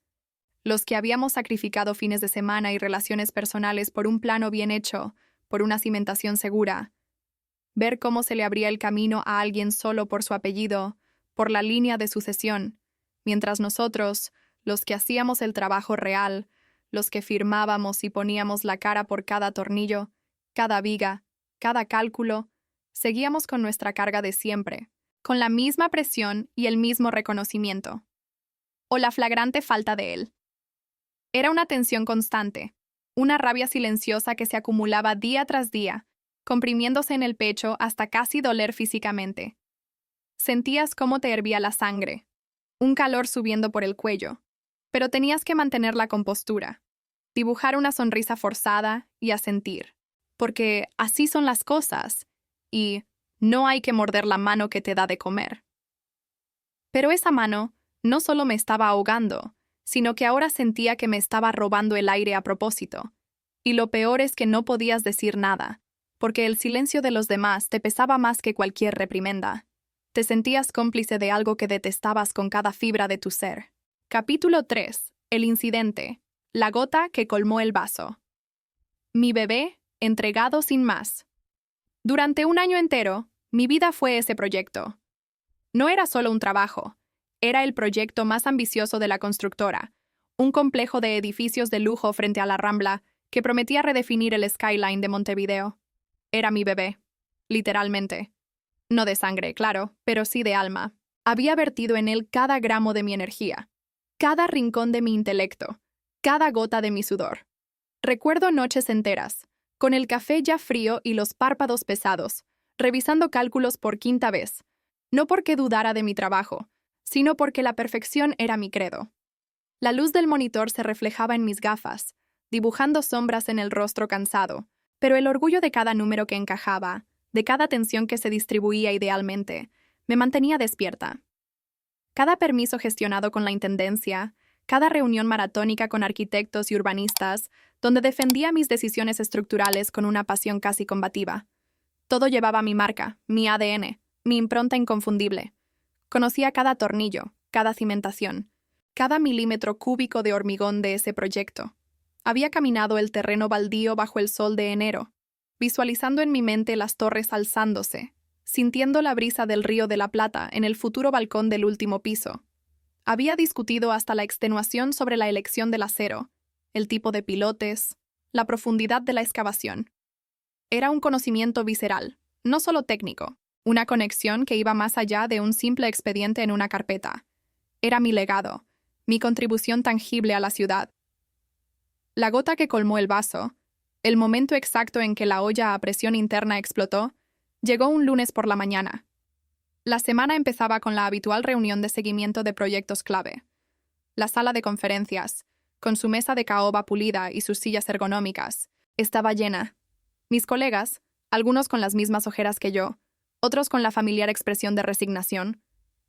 Los que habíamos sacrificado fines de semana y relaciones personales por un plano bien hecho, por una cimentación segura. Ver cómo se le abría el camino a alguien solo por su apellido, por la línea de sucesión, mientras nosotros, los que hacíamos el trabajo real, los que firmábamos y poníamos la cara por cada tornillo, cada viga, cada cálculo, seguíamos con nuestra carga de siempre, con la misma presión y el mismo reconocimiento. O la flagrante falta de él. Era una tensión constante, una rabia silenciosa que se acumulaba día tras día, comprimiéndose en el pecho hasta casi doler físicamente. Sentías cómo te hervía la sangre, un calor subiendo por el cuello, pero tenías que mantener la compostura, dibujar una sonrisa forzada y asentir, porque así son las cosas, y no hay que morder la mano que te da de comer. Pero esa mano no solo me estaba ahogando, sino que ahora sentía que me estaba robando el aire a propósito. Y lo peor es que no podías decir nada, porque el silencio de los demás te pesaba más que cualquier reprimenda. Te sentías cómplice de algo que detestabas con cada fibra de tu ser. Capítulo 3. El incidente. La gota que colmó el vaso. Mi bebé, entregado sin más. Durante un año entero, mi vida fue ese proyecto. No era solo un trabajo. Era el proyecto más ambicioso de la constructora, un complejo de edificios de lujo frente a la Rambla que prometía redefinir el skyline de Montevideo. Era mi bebé, literalmente. No de sangre, claro, pero sí de alma. Había vertido en él cada gramo de mi energía, cada rincón de mi intelecto, cada gota de mi sudor. Recuerdo noches enteras, con el café ya frío y los párpados pesados, revisando cálculos por quinta vez, no porque dudara de mi trabajo, sino porque la perfección era mi credo. La luz del monitor se reflejaba en mis gafas, dibujando sombras en el rostro cansado, pero el orgullo de cada número que encajaba, de cada tensión que se distribuía idealmente, me mantenía despierta. Cada permiso gestionado con la intendencia, cada reunión maratónica con arquitectos y urbanistas, donde defendía mis decisiones estructurales con una pasión casi combativa. Todo llevaba mi marca, mi ADN, mi impronta inconfundible. Conocía cada tornillo, cada cimentación, cada milímetro cúbico de hormigón de ese proyecto. Había caminado el terreno baldío bajo el sol de enero, visualizando en mi mente las torres alzándose, sintiendo la brisa del Río de la Plata en el futuro balcón del último piso. Había discutido hasta la extenuación sobre la elección del acero, el tipo de pilotes, la profundidad de la excavación. Era un conocimiento visceral, no solo técnico, una conexión que iba más allá de un simple expediente en una carpeta. Era mi legado, mi contribución tangible a la ciudad. La gota que colmó el vaso, el momento exacto en que la olla a presión interna explotó, llegó un lunes por la mañana. La semana empezaba con la habitual reunión de seguimiento de proyectos clave. La sala de conferencias, con su mesa de caoba pulida y sus sillas ergonómicas, estaba llena. Mis colegas, algunos con las mismas ojeras que yo, otros con la familiar expresión de resignación.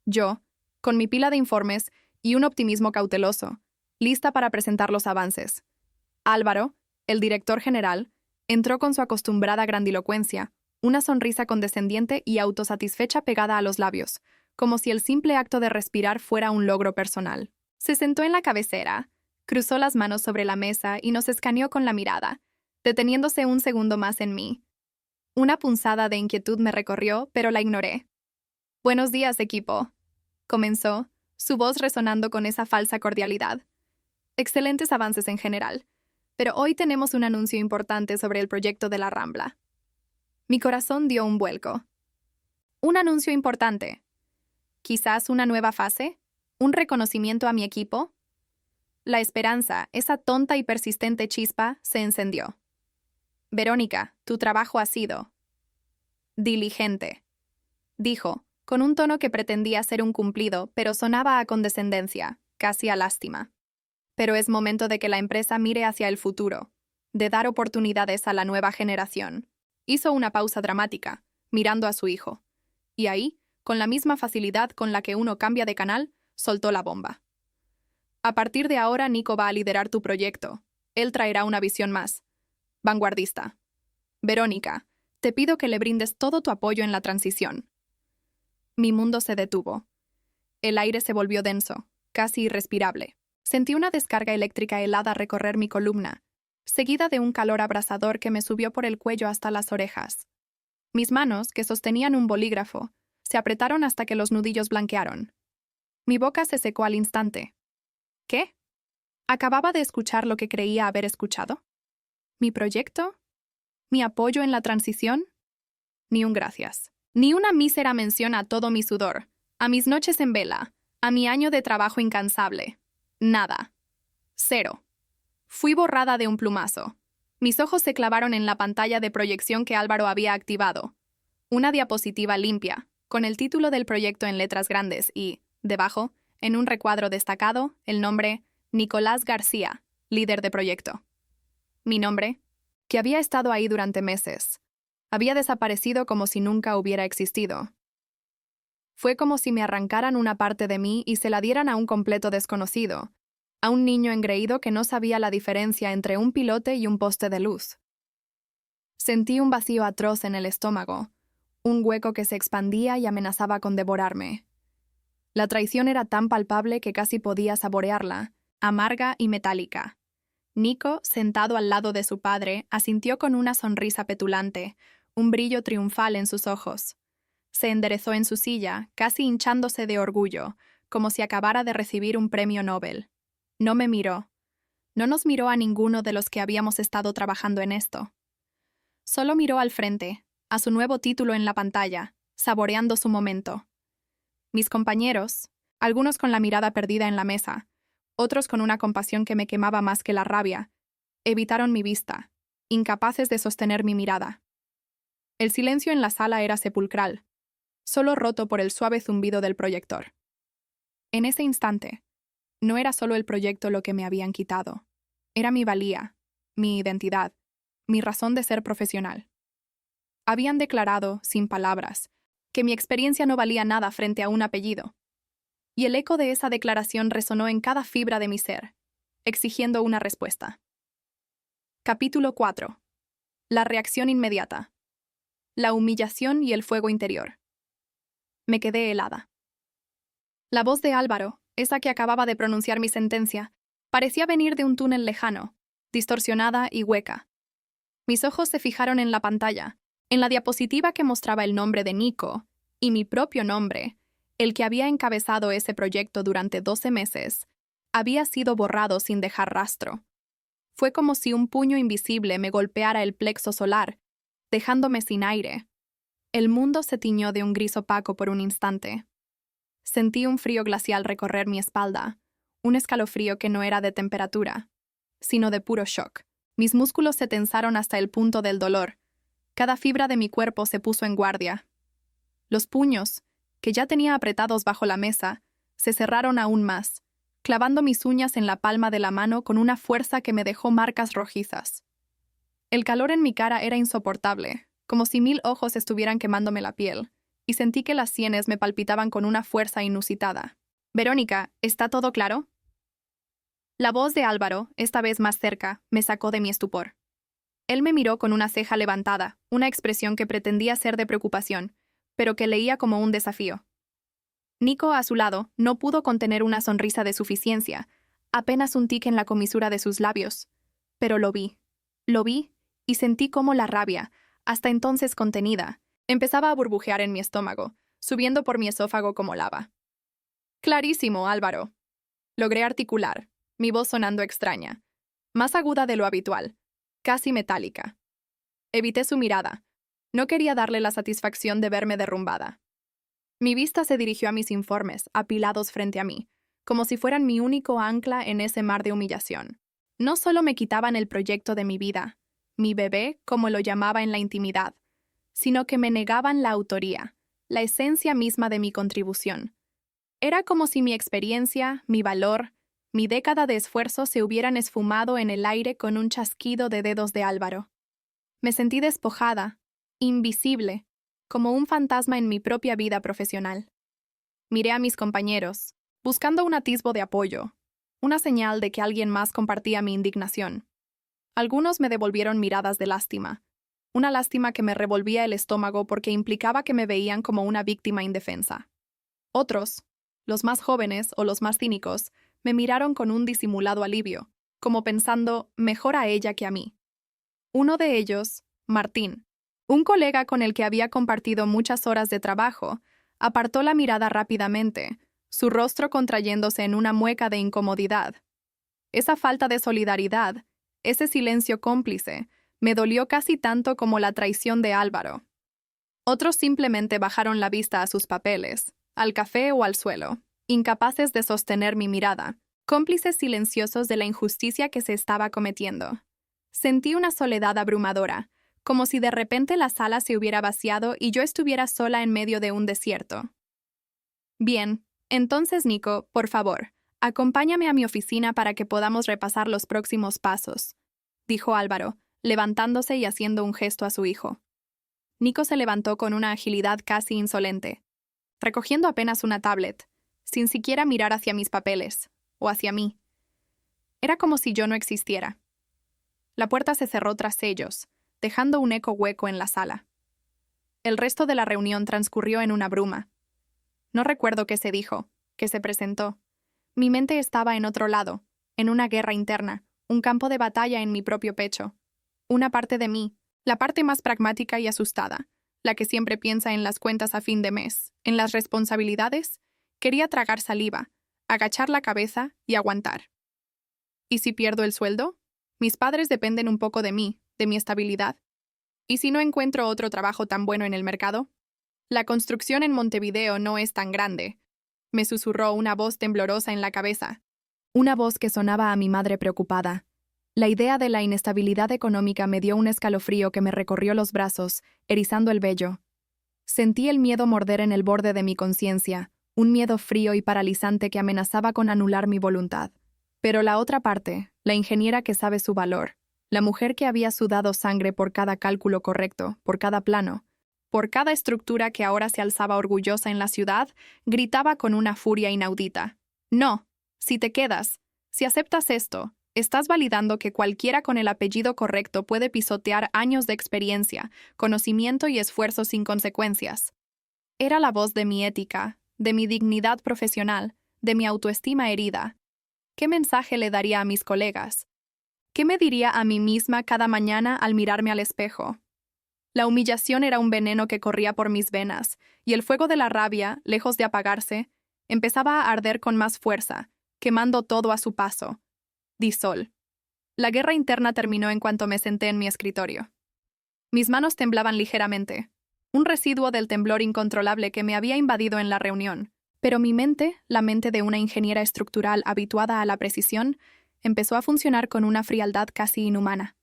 Yo, con mi pila de informes y un optimismo cauteloso, lista para presentar los avances. Álvaro, el director general, entró con su acostumbrada grandilocuencia, una sonrisa condescendiente y autosatisfecha pegada a los labios, como si el simple acto de respirar fuera un logro personal. Se sentó en la cabecera, cruzó las manos sobre la mesa y nos escaneó con la mirada, deteniéndose un segundo más en mí. Una punzada de inquietud me recorrió, pero la ignoré. «Buenos días, equipo», comenzó, su voz resonando con esa falsa cordialidad. «Excelentes avances en general, pero hoy tenemos un anuncio importante sobre el proyecto de la Rambla». Mi corazón dio un vuelco. «¿Un anuncio importante? ¿Quizás una nueva fase? ¿Un reconocimiento a mi equipo?» La esperanza, esa tonta y persistente chispa, se encendió. «Verónica, tu trabajo ha sido diligente», dijo, con un tono que pretendía ser un cumplido, pero sonaba a condescendencia, casi a lástima. «Pero es momento de que la empresa mire hacia el futuro. de dar oportunidades a la nueva generación. Hizo una pausa dramática, mirando a su hijo. Y ahí, con la misma facilidad con la que uno cambia de canal, soltó la bomba. A partir de ahora, Nico va a liderar tu proyecto. Él traerá una visión más vanguardista. Verónica, te pido que le brindes todo tu apoyo en la transición. Mi mundo se detuvo. El aire se volvió denso, casi irrespirable. Sentí una descarga eléctrica helada recorrer mi columna, seguida de un calor abrasador que me subió por el cuello hasta las orejas. Mis manos, que sostenían un bolígrafo, se apretaron hasta que los nudillos blanquearon. Mi boca se secó al instante. ¿Qué? ¿Acababa de escuchar lo que creía haber escuchado? ¿Mi proyecto? ¿Mi apoyo en la transición? Ni un gracias. Ni una mísera mención a todo mi sudor, a mis noches en vela, a mi año de trabajo incansable. Nada. Cero. Fui borrada de un plumazo. Mis ojos se clavaron en la pantalla de proyección que Álvaro había activado. Una diapositiva limpia, con el título del proyecto en letras grandes y, debajo, en un recuadro destacado, el nombre Nicolás García, líder de proyecto. Mi nombre, que había estado ahí durante meses, había desaparecido como si nunca hubiera existido. Fue como si me arrancaran una parte de mí y se la dieran a un completo desconocido, a un niño engreído que no sabía la diferencia entre un pilote y un poste de luz. Sentí un vacío atroz en el estómago, un hueco que se expandía y amenazaba con devorarme. La traición era tan palpable que casi podía saborearla, amarga y metálica. Nico, sentado al lado de su padre, asintió con una sonrisa petulante, un brillo triunfal en sus ojos. Se enderezó en su silla, casi hinchándose de orgullo, como si acabara de recibir un premio Nobel. No me miró. No nos miró a ninguno de los que habíamos estado trabajando en esto. Solo miró al frente, a su nuevo título en la pantalla, saboreando su momento. Mis compañeros, algunos con la mirada perdida en la mesa, otros con una compasión que me quemaba más que la rabia, evitaron mi vista, incapaces de sostener mi mirada. El silencio en la sala era sepulcral, solo roto por el suave zumbido del proyector. En ese instante, no era solo el proyecto lo que me habían quitado. Era mi valía, mi identidad, mi razón de ser profesional. Habían declarado, sin palabras, que mi experiencia no valía nada frente a un apellido. Y el eco de esa declaración resonó en cada fibra de mi ser, exigiendo una respuesta. Capítulo 4. La reacción inmediata. La humillación y el fuego interior. Me quedé helada. La voz de Álvaro, esa que acababa de pronunciar mi sentencia, parecía venir de un túnel lejano, distorsionada y hueca. Mis ojos se fijaron en la pantalla, en la diapositiva que mostraba el nombre de Nico y mi propio nombre. El que había encabezado ese proyecto durante 12 meses, había sido borrado sin dejar rastro. Fue como si un puño invisible me golpeara el plexo solar, dejándome sin aire. El mundo se tiñó de un gris opaco por un instante. Sentí un frío glacial recorrer mi espalda, un escalofrío que no era de temperatura, sino de puro shock. Mis músculos se tensaron hasta el punto del dolor. Cada fibra de mi cuerpo se puso en guardia. Los puños, que ya tenía apretados bajo la mesa, se cerraron aún más, clavando mis uñas en la palma de la mano con una fuerza que me dejó marcas rojizas. El calor en mi cara era insoportable, como si 1000 ojos estuvieran quemándome la piel, y sentí que las sienes me palpitaban con una fuerza inusitada. «Verónica, ¿está todo claro?» La voz de Álvaro, esta vez más cerca, me sacó de mi estupor. Él me miró con una ceja levantada, una expresión que pretendía ser de preocupación, pero que leía como un desafío. Nico, a su lado, no pudo contener una sonrisa de suficiencia, apenas un tic en la comisura de sus labios. Pero lo vi y sentí cómo la rabia, hasta entonces contenida, empezaba a burbujear en mi estómago, subiendo por mi esófago como lava. «Clarísimo, Álvaro». Logré articular, mi voz sonando extraña, más aguda de lo habitual, casi metálica. Evité su mirada. No quería darle la satisfacción de verme derrumbada. Mi vista se dirigió a mis informes, apilados frente a mí, como si fueran mi único ancla en ese mar de humillación. No solo me quitaban el proyecto de mi vida, mi bebé, como lo llamaba en la intimidad, sino que me negaban la autoría, la esencia misma de mi contribución. Era como si mi experiencia, mi valor, Mi década de esfuerzo se hubieran esfumado en el aire con un chasquido de dedos de Álvaro. Me sentí despojada, invisible, como un fantasma en mi propia vida profesional. Miré a mis compañeros, buscando un atisbo de apoyo, una señal de que alguien más compartía mi indignación. Algunos me devolvieron miradas de lástima, una lástima que me revolvía el estómago porque implicaba que me veían como una víctima indefensa. Otros, los más jóvenes o los más cínicos, me miraron con un disimulado alivio, como pensando mejor a ella que a mí. Uno de ellos, Martín, un colega con el que había compartido muchas horas de trabajo, apartó la mirada rápidamente, su rostro contrayéndose en una mueca de incomodidad. Esa falta de solidaridad, ese silencio cómplice, me dolió casi tanto como la traición de Álvaro. Otros simplemente bajaron la vista a sus papeles, al café o al suelo, incapaces de sostener mi mirada, cómplices silenciosos de la injusticia que se estaba cometiendo. Sentí una soledad abrumadora, como si de repente la sala se hubiera vaciado y yo estuviera sola en medio de un desierto. Bien, entonces, Nico, por favor, acompáñame a mi oficina para que podamos repasar los próximos pasos, dijo Álvaro, levantándose y haciendo un gesto a su hijo. Nico se levantó con una agilidad casi insolente, recogiendo apenas una tablet, sin siquiera mirar hacia mis papeles, o hacia mí. Era como si yo no existiera. La puerta se cerró tras ellos, dejando un eco hueco en la sala. El resto de la reunión transcurrió en una bruma. No recuerdo qué se dijo, qué se presentó. Mi mente estaba en otro lado, en una guerra interna, un campo de batalla en mi propio pecho. Una parte de mí, la parte más pragmática y asustada, la que siempre piensa en las cuentas a fin de mes, en las responsabilidades, quería tragar saliva, agachar la cabeza y aguantar. ¿Y si pierdo el sueldo? Mis padres dependen un poco de mí, de mi estabilidad. ¿Y si no encuentro otro trabajo tan bueno en el mercado? La construcción en Montevideo no es tan grande, me susurró una voz temblorosa en la cabeza. Una voz que sonaba a mi madre preocupada. La idea de la inestabilidad económica me dio un escalofrío que me recorrió los brazos, erizando el vello. Sentí el miedo morder en el borde de mi conciencia, un miedo frío y paralizante que amenazaba con anular mi voluntad. Pero la otra parte, la ingeniera que sabe su valor, la mujer que había sudado sangre por cada cálculo correcto, por cada plano, por cada estructura que ahora se alzaba orgullosa en la ciudad, gritaba con una furia inaudita. No, si te quedas, si aceptas esto, estás validando que cualquiera con el apellido correcto puede pisotear años de experiencia, conocimiento y esfuerzo sin consecuencias. Era la voz de mi ética, de mi dignidad profesional, de mi autoestima herida. ¿Qué mensaje le daría a mis colegas? ¿Qué me diría a mí misma cada mañana al mirarme al espejo? La humillación era un veneno que corría por mis venas, y el fuego de la rabia, lejos de apagarse, empezaba a arder con más fuerza, quemando todo a su paso. Di sol. La guerra interna terminó en cuanto me senté en mi escritorio. Mis manos temblaban ligeramente, un residuo del temblor incontrolable que me había invadido en la reunión, pero mi mente, la mente de una ingeniera estructural habituada a la precisión, empezó a funcionar con una frialdad casi inhumana.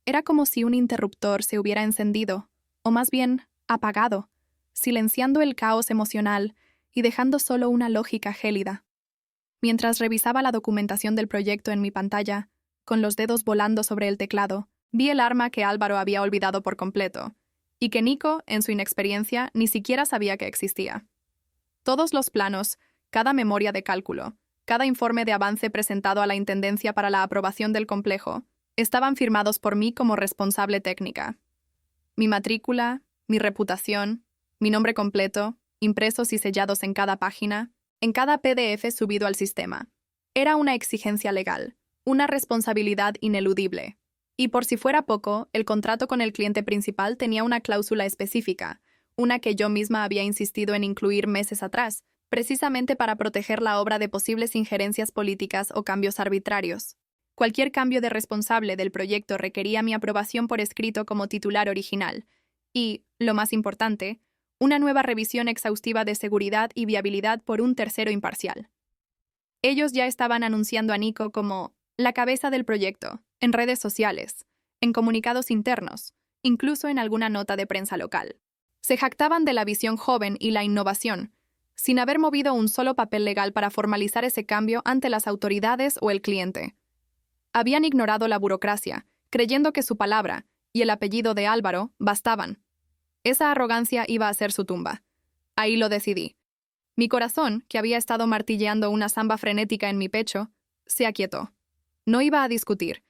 Era como si un interruptor se hubiera encendido, o más bien, apagado, silenciando el caos emocional y dejando solo una lógica gélida. Mientras revisaba la documentación del proyecto en mi pantalla, con los dedos volando sobre el teclado, vi el arma que Álvaro había olvidado por completo, y que Nico, en su inexperiencia, ni siquiera sabía que existía. Todos los planos, cada memoria de cálculo, cada informe de avance presentado a la Intendencia para la aprobación del complejo, estaban firmados por mí como responsable técnica. Mi matrícula, mi reputación, mi nombre completo, impresos y sellados en cada página, en cada PDF subido al sistema. Era una exigencia legal, una responsabilidad ineludible. Y por si fuera poco, el contrato con el cliente principal tenía una cláusula específica, una que yo misma había insistido en incluir meses atrás, precisamente para proteger la obra de posibles injerencias políticas o cambios arbitrarios. Cualquier cambio de responsable del proyecto requería mi aprobación por escrito como titular original y, lo más importante, una nueva revisión exhaustiva de seguridad y viabilidad por un tercero imparcial. Ellos ya estaban anunciando a Nico como la cabeza del proyecto, en redes sociales, en comunicados internos, incluso en alguna nota de prensa local. Se jactaban de la visión joven y la innovación, sin haber movido un solo papel legal para formalizar ese cambio ante las autoridades o el cliente. Habían ignorado la burocracia, creyendo que su palabra y el apellido de Álvaro bastaban. Esa arrogancia iba a ser su tumba. Ahí lo decidí. Mi corazón, que había estado martilleando una samba frenética en mi pecho, se aquietó. No iba a discutir,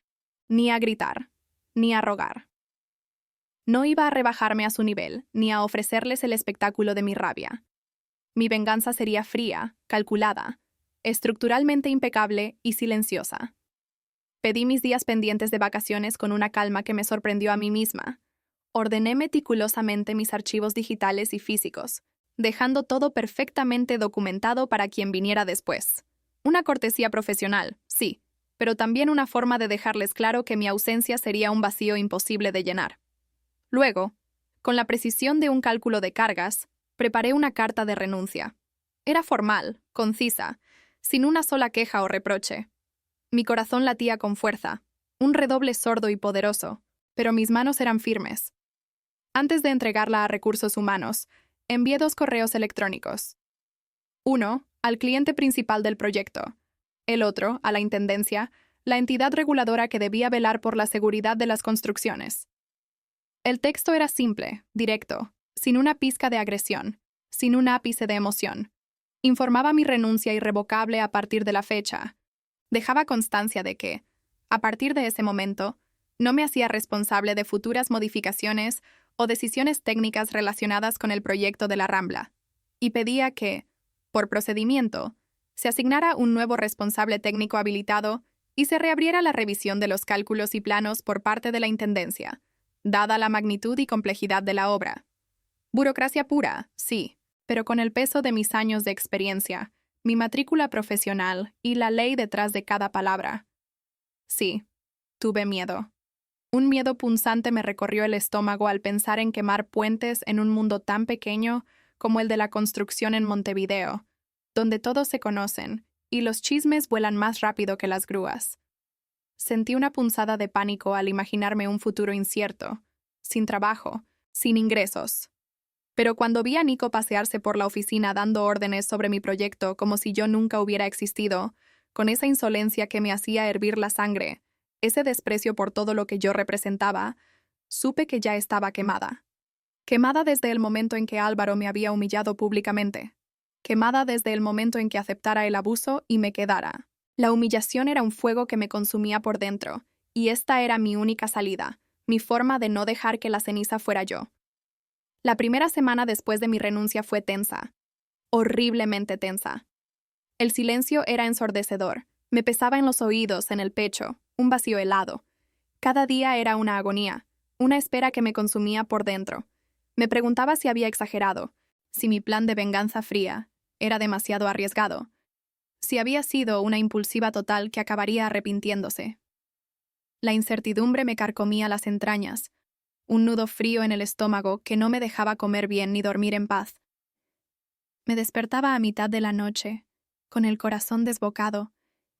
ni a gritar, ni a rogar. No iba a rebajarme a su nivel, ni a ofrecerles el espectáculo de mi rabia. Mi venganza sería fría, calculada, estructuralmente impecable y silenciosa. Pedí mis días pendientes de vacaciones con una calma que me sorprendió a mí misma. Ordené meticulosamente mis archivos digitales y físicos, dejando todo perfectamente documentado para quien viniera después. Una cortesía profesional, sí, pero también una forma de dejarles claro que mi ausencia sería un vacío imposible de llenar. Luego, con la precisión de un cálculo de cargas, preparé una carta de renuncia. Era formal, concisa, sin una sola queja o reproche. Mi corazón latía con fuerza, un redoble sordo y poderoso, pero mis manos eran firmes. Antes de entregarla a Recursos Humanos, envié 2 correos electrónicos. Uno, al cliente principal del proyecto. El otro, a la Intendencia, la entidad reguladora que debía velar por la seguridad de las construcciones. El texto era simple, directo, sin una pizca de agresión, sin un ápice de emoción. Informaba mi renuncia irrevocable a partir de la fecha. Dejaba constancia de que, a partir de ese momento, no me hacía responsable de futuras modificaciones o decisiones técnicas relacionadas con el proyecto de la Rambla, y pedía que, por procedimiento, se asignara un nuevo responsable técnico habilitado y se reabriera la revisión de los cálculos y planos por parte de la Intendencia, dada la magnitud y complejidad de la obra. Burocracia pura, sí, pero con el peso de mis años de experiencia, mi matrícula profesional y la ley detrás de cada palabra. Sí, tuve miedo. Un miedo punzante me recorrió el estómago al pensar en quemar puentes en un mundo tan pequeño como el de la construcción en Montevideo, donde todos se conocen y los chismes vuelan más rápido que las grúas. Sentí una punzada de pánico al imaginarme un futuro incierto, sin trabajo, sin ingresos. Pero cuando vi a Nico pasearse por la oficina dando órdenes sobre mi proyecto como si yo nunca hubiera existido, con esa insolencia que me hacía hervir la sangre, ese desprecio por todo lo que yo representaba, supe que ya estaba quemada. Quemada desde el momento en que Álvaro me había humillado públicamente. Quemada desde el momento en que aceptara el abuso y me quedara. La humillación era un fuego que me consumía por dentro, y esta era mi única salida, mi forma de no dejar que la ceniza fuera yo. La primera semana después de mi renuncia fue tensa, horriblemente tensa. El silencio era ensordecedor, me pesaba en los oídos, en el pecho, un vacío helado. Cada día era una agonía, una espera que me consumía por dentro. Me preguntaba si había exagerado, si mi plan de venganza fría era demasiado arriesgado, si había sido una impulsiva total que acabaría arrepintiéndose. La incertidumbre me carcomía las entrañas, un nudo frío en el estómago que no me dejaba comer bien ni dormir en paz. Me despertaba a mitad de la noche, con el corazón desbocado,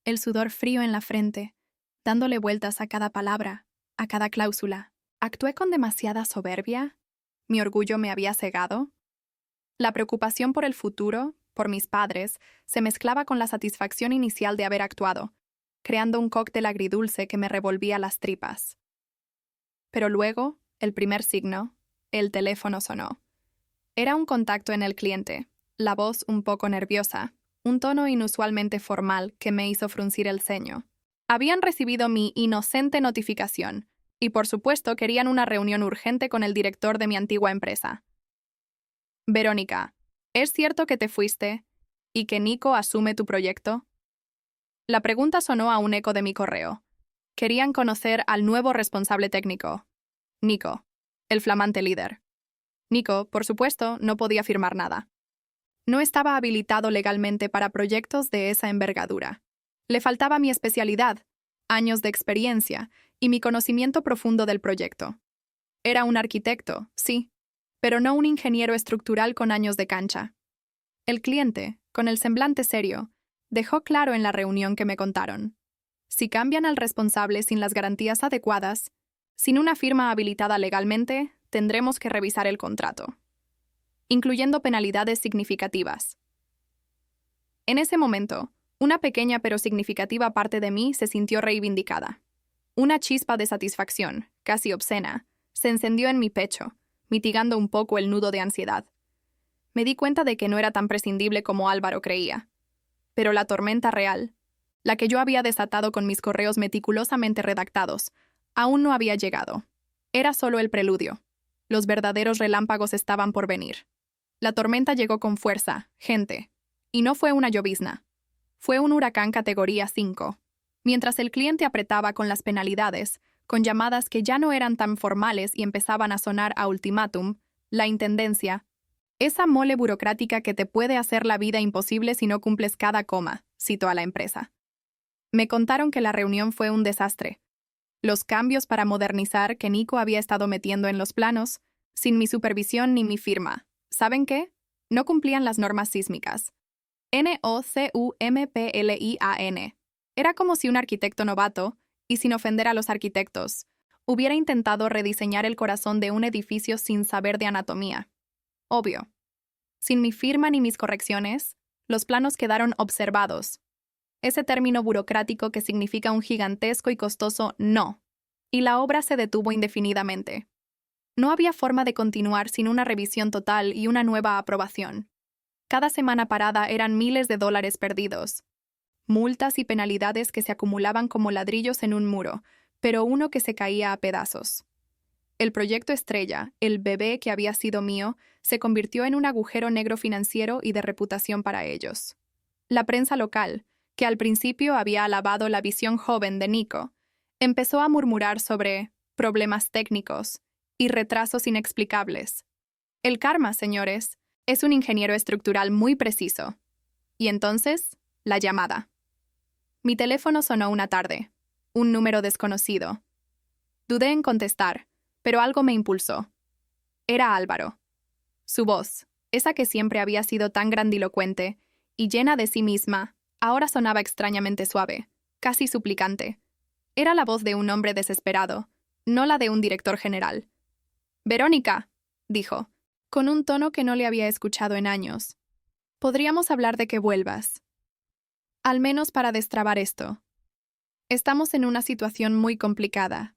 el sudor frío en la frente, dándole vueltas a cada palabra, a cada cláusula. ¿Actué con demasiada soberbia? ¿Mi orgullo me había cegado? La preocupación por el futuro, por mis padres, se mezclaba con la satisfacción inicial de haber actuado, creando un cóctel agridulce que me revolvía las tripas. Pero luego, el primer signo, el teléfono sonó. Era un contacto en el cliente, la voz un poco nerviosa, un tono inusualmente formal que me hizo fruncir el ceño. Habían recibido mi inocente notificación, y por supuesto querían una reunión urgente con el director de mi antigua empresa. Verónica, ¿es cierto que te fuiste y que Nico asume tu proyecto? La pregunta sonó a un eco de mi correo. Querían conocer al nuevo responsable técnico, Nico, el flamante líder. Nico, por supuesto, no podía firmar nada. No estaba habilitado legalmente para proyectos de esa envergadura. Le faltaba mi especialidad, años de experiencia y mi conocimiento profundo del proyecto. Era un arquitecto, sí, pero no un ingeniero estructural con años de cancha. El cliente, con el semblante serio, dejó claro en la reunión que me contaron. Si cambian al responsable sin las garantías adecuadas, sin una firma habilitada legalmente, tendremos que revisar el contrato, incluyendo penalidades significativas. En ese momento, una pequeña pero significativa parte de mí se sintió reivindicada. Una chispa de satisfacción, casi obscena, se encendió en mi pecho, mitigando un poco el nudo de ansiedad. Me di cuenta de que no era tan prescindible como Álvaro creía. Pero la tormenta real, la que yo había desatado con mis correos meticulosamente redactados, aún no había llegado. Era solo el preludio. Los verdaderos relámpagos estaban por venir. La tormenta llegó con fuerza, gente. Y no fue una llovizna. Fue un huracán categoría 5. Mientras el cliente apretaba con las penalidades, con llamadas que ya no eran tan formales y empezaban a sonar a ultimátum, la intendencia, esa mole burocrática que te puede hacer la vida imposible si no cumples cada coma, citó a la empresa. Me contaron que la reunión fue un desastre. Los cambios para modernizar que Nico había estado metiendo en los planos, sin mi supervisión ni mi firma, ¿saben qué? No cumplían las normas sísmicas. NOCUMPLIAN. Era como si un arquitecto novato, y sin ofender a los arquitectos, hubiera intentado rediseñar el corazón de un edificio sin saber de anatomía. Obvio. Sin mi firma ni mis correcciones, los planos quedaron observados. Ese término burocrático que significa un gigantesco y costoso no. Y la obra se detuvo indefinidamente. No había forma de continuar sin una revisión total y una nueva aprobación. Cada semana parada eran miles de dólares perdidos. Multas y penalidades que se acumulaban como ladrillos en un muro, pero uno que se caía a pedazos. El proyecto estrella, el bebé que había sido mío, se convirtió en un agujero negro financiero y de reputación para ellos. La prensa local, que al principio había alabado la visión joven de Nico, empezó a murmurar sobre problemas técnicos y retrasos inexplicables. El karma, señores, es un ingeniero estructural muy preciso. Y entonces, la llamada. Mi teléfono sonó una tarde. Un número desconocido. Dudé en contestar, pero algo me impulsó. Era Álvaro. Su voz, esa que siempre había sido tan grandilocuente y llena de sí misma, ahora sonaba extrañamente suave, casi suplicante. Era la voz de un hombre desesperado, no la de un director general. «Verónica», dijo, con un tono que no le había escuchado en años. «Podríamos hablar de que vuelvas. Al menos para destrabar esto. Estamos en una situación muy complicada».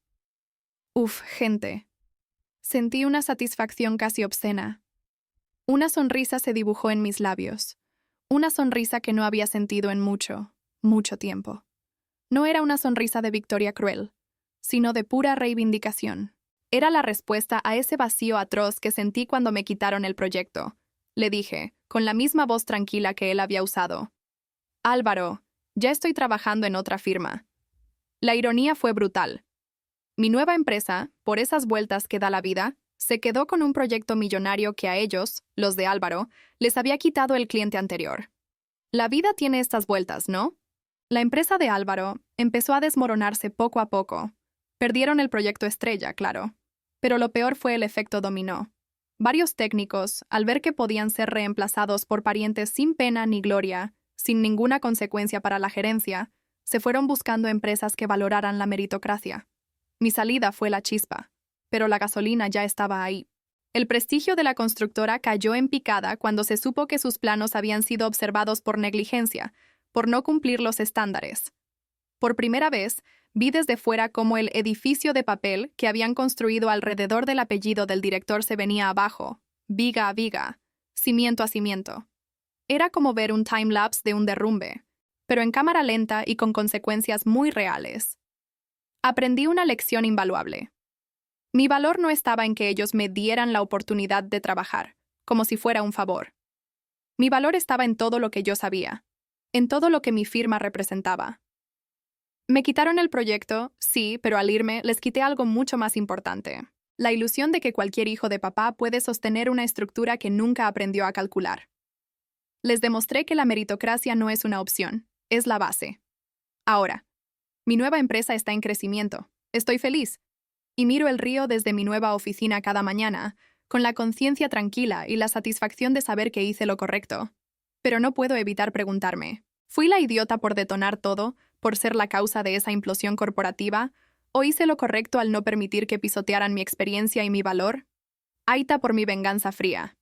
Uf, gente. Sentí una satisfacción casi obscena. Una sonrisa se dibujó en mis labios. Una sonrisa que no había sentido en mucho, mucho tiempo. No era una sonrisa de victoria cruel, sino de pura reivindicación. Era la respuesta a ese vacío atroz que sentí cuando me quitaron el proyecto. Le dije, con la misma voz tranquila que él había usado. «Álvaro, ya estoy trabajando en otra firma». La ironía fue brutal. Mi nueva empresa, por esas vueltas que da la vida, se quedó con un proyecto millonario que a ellos, los de Álvaro, les había quitado el cliente anterior. La vida tiene estas vueltas, ¿no? La empresa de Álvaro empezó a desmoronarse poco a poco. Perdieron el proyecto estrella, claro. Pero lo peor fue el efecto dominó. Varios técnicos, al ver que podían ser reemplazados por parientes sin pena ni gloria, sin ninguna consecuencia para la gerencia, se fueron buscando empresas que valoraran la meritocracia. Mi salida fue la chispa, pero la gasolina ya estaba ahí. El prestigio de la constructora cayó en picada cuando se supo que sus planos habían sido observados por negligencia, por no cumplir los estándares. Por primera vez, vi desde fuera cómo el edificio de papel que habían construido alrededor del apellido del director se venía abajo, viga a viga, cimiento a cimiento. Era como ver un time-lapse de un derrumbe, pero en cámara lenta y con consecuencias muy reales. Aprendí una lección invaluable. Mi valor no estaba en que ellos me dieran la oportunidad de trabajar, como si fuera un favor. Mi valor estaba en todo lo que yo sabía, en todo lo que mi firma representaba. Me quitaron el proyecto, sí, pero al irme les quité algo mucho más importante. La ilusión de que cualquier hijo de papá puede sostener una estructura que nunca aprendió a calcular. Les demostré que la meritocracia no es una opción, es la base. Ahora, mi nueva empresa está en crecimiento. Estoy feliz. Y miro el río desde mi nueva oficina cada mañana, con la conciencia tranquila y la satisfacción de saber que hice lo correcto. Pero no puedo evitar preguntarme, ¿fui la idiota por detonar todo, por ser la causa de esa implosión corporativa? ¿O hice lo correcto al no permitir que pisotearan mi experiencia y mi valor? Aita por mi venganza fría.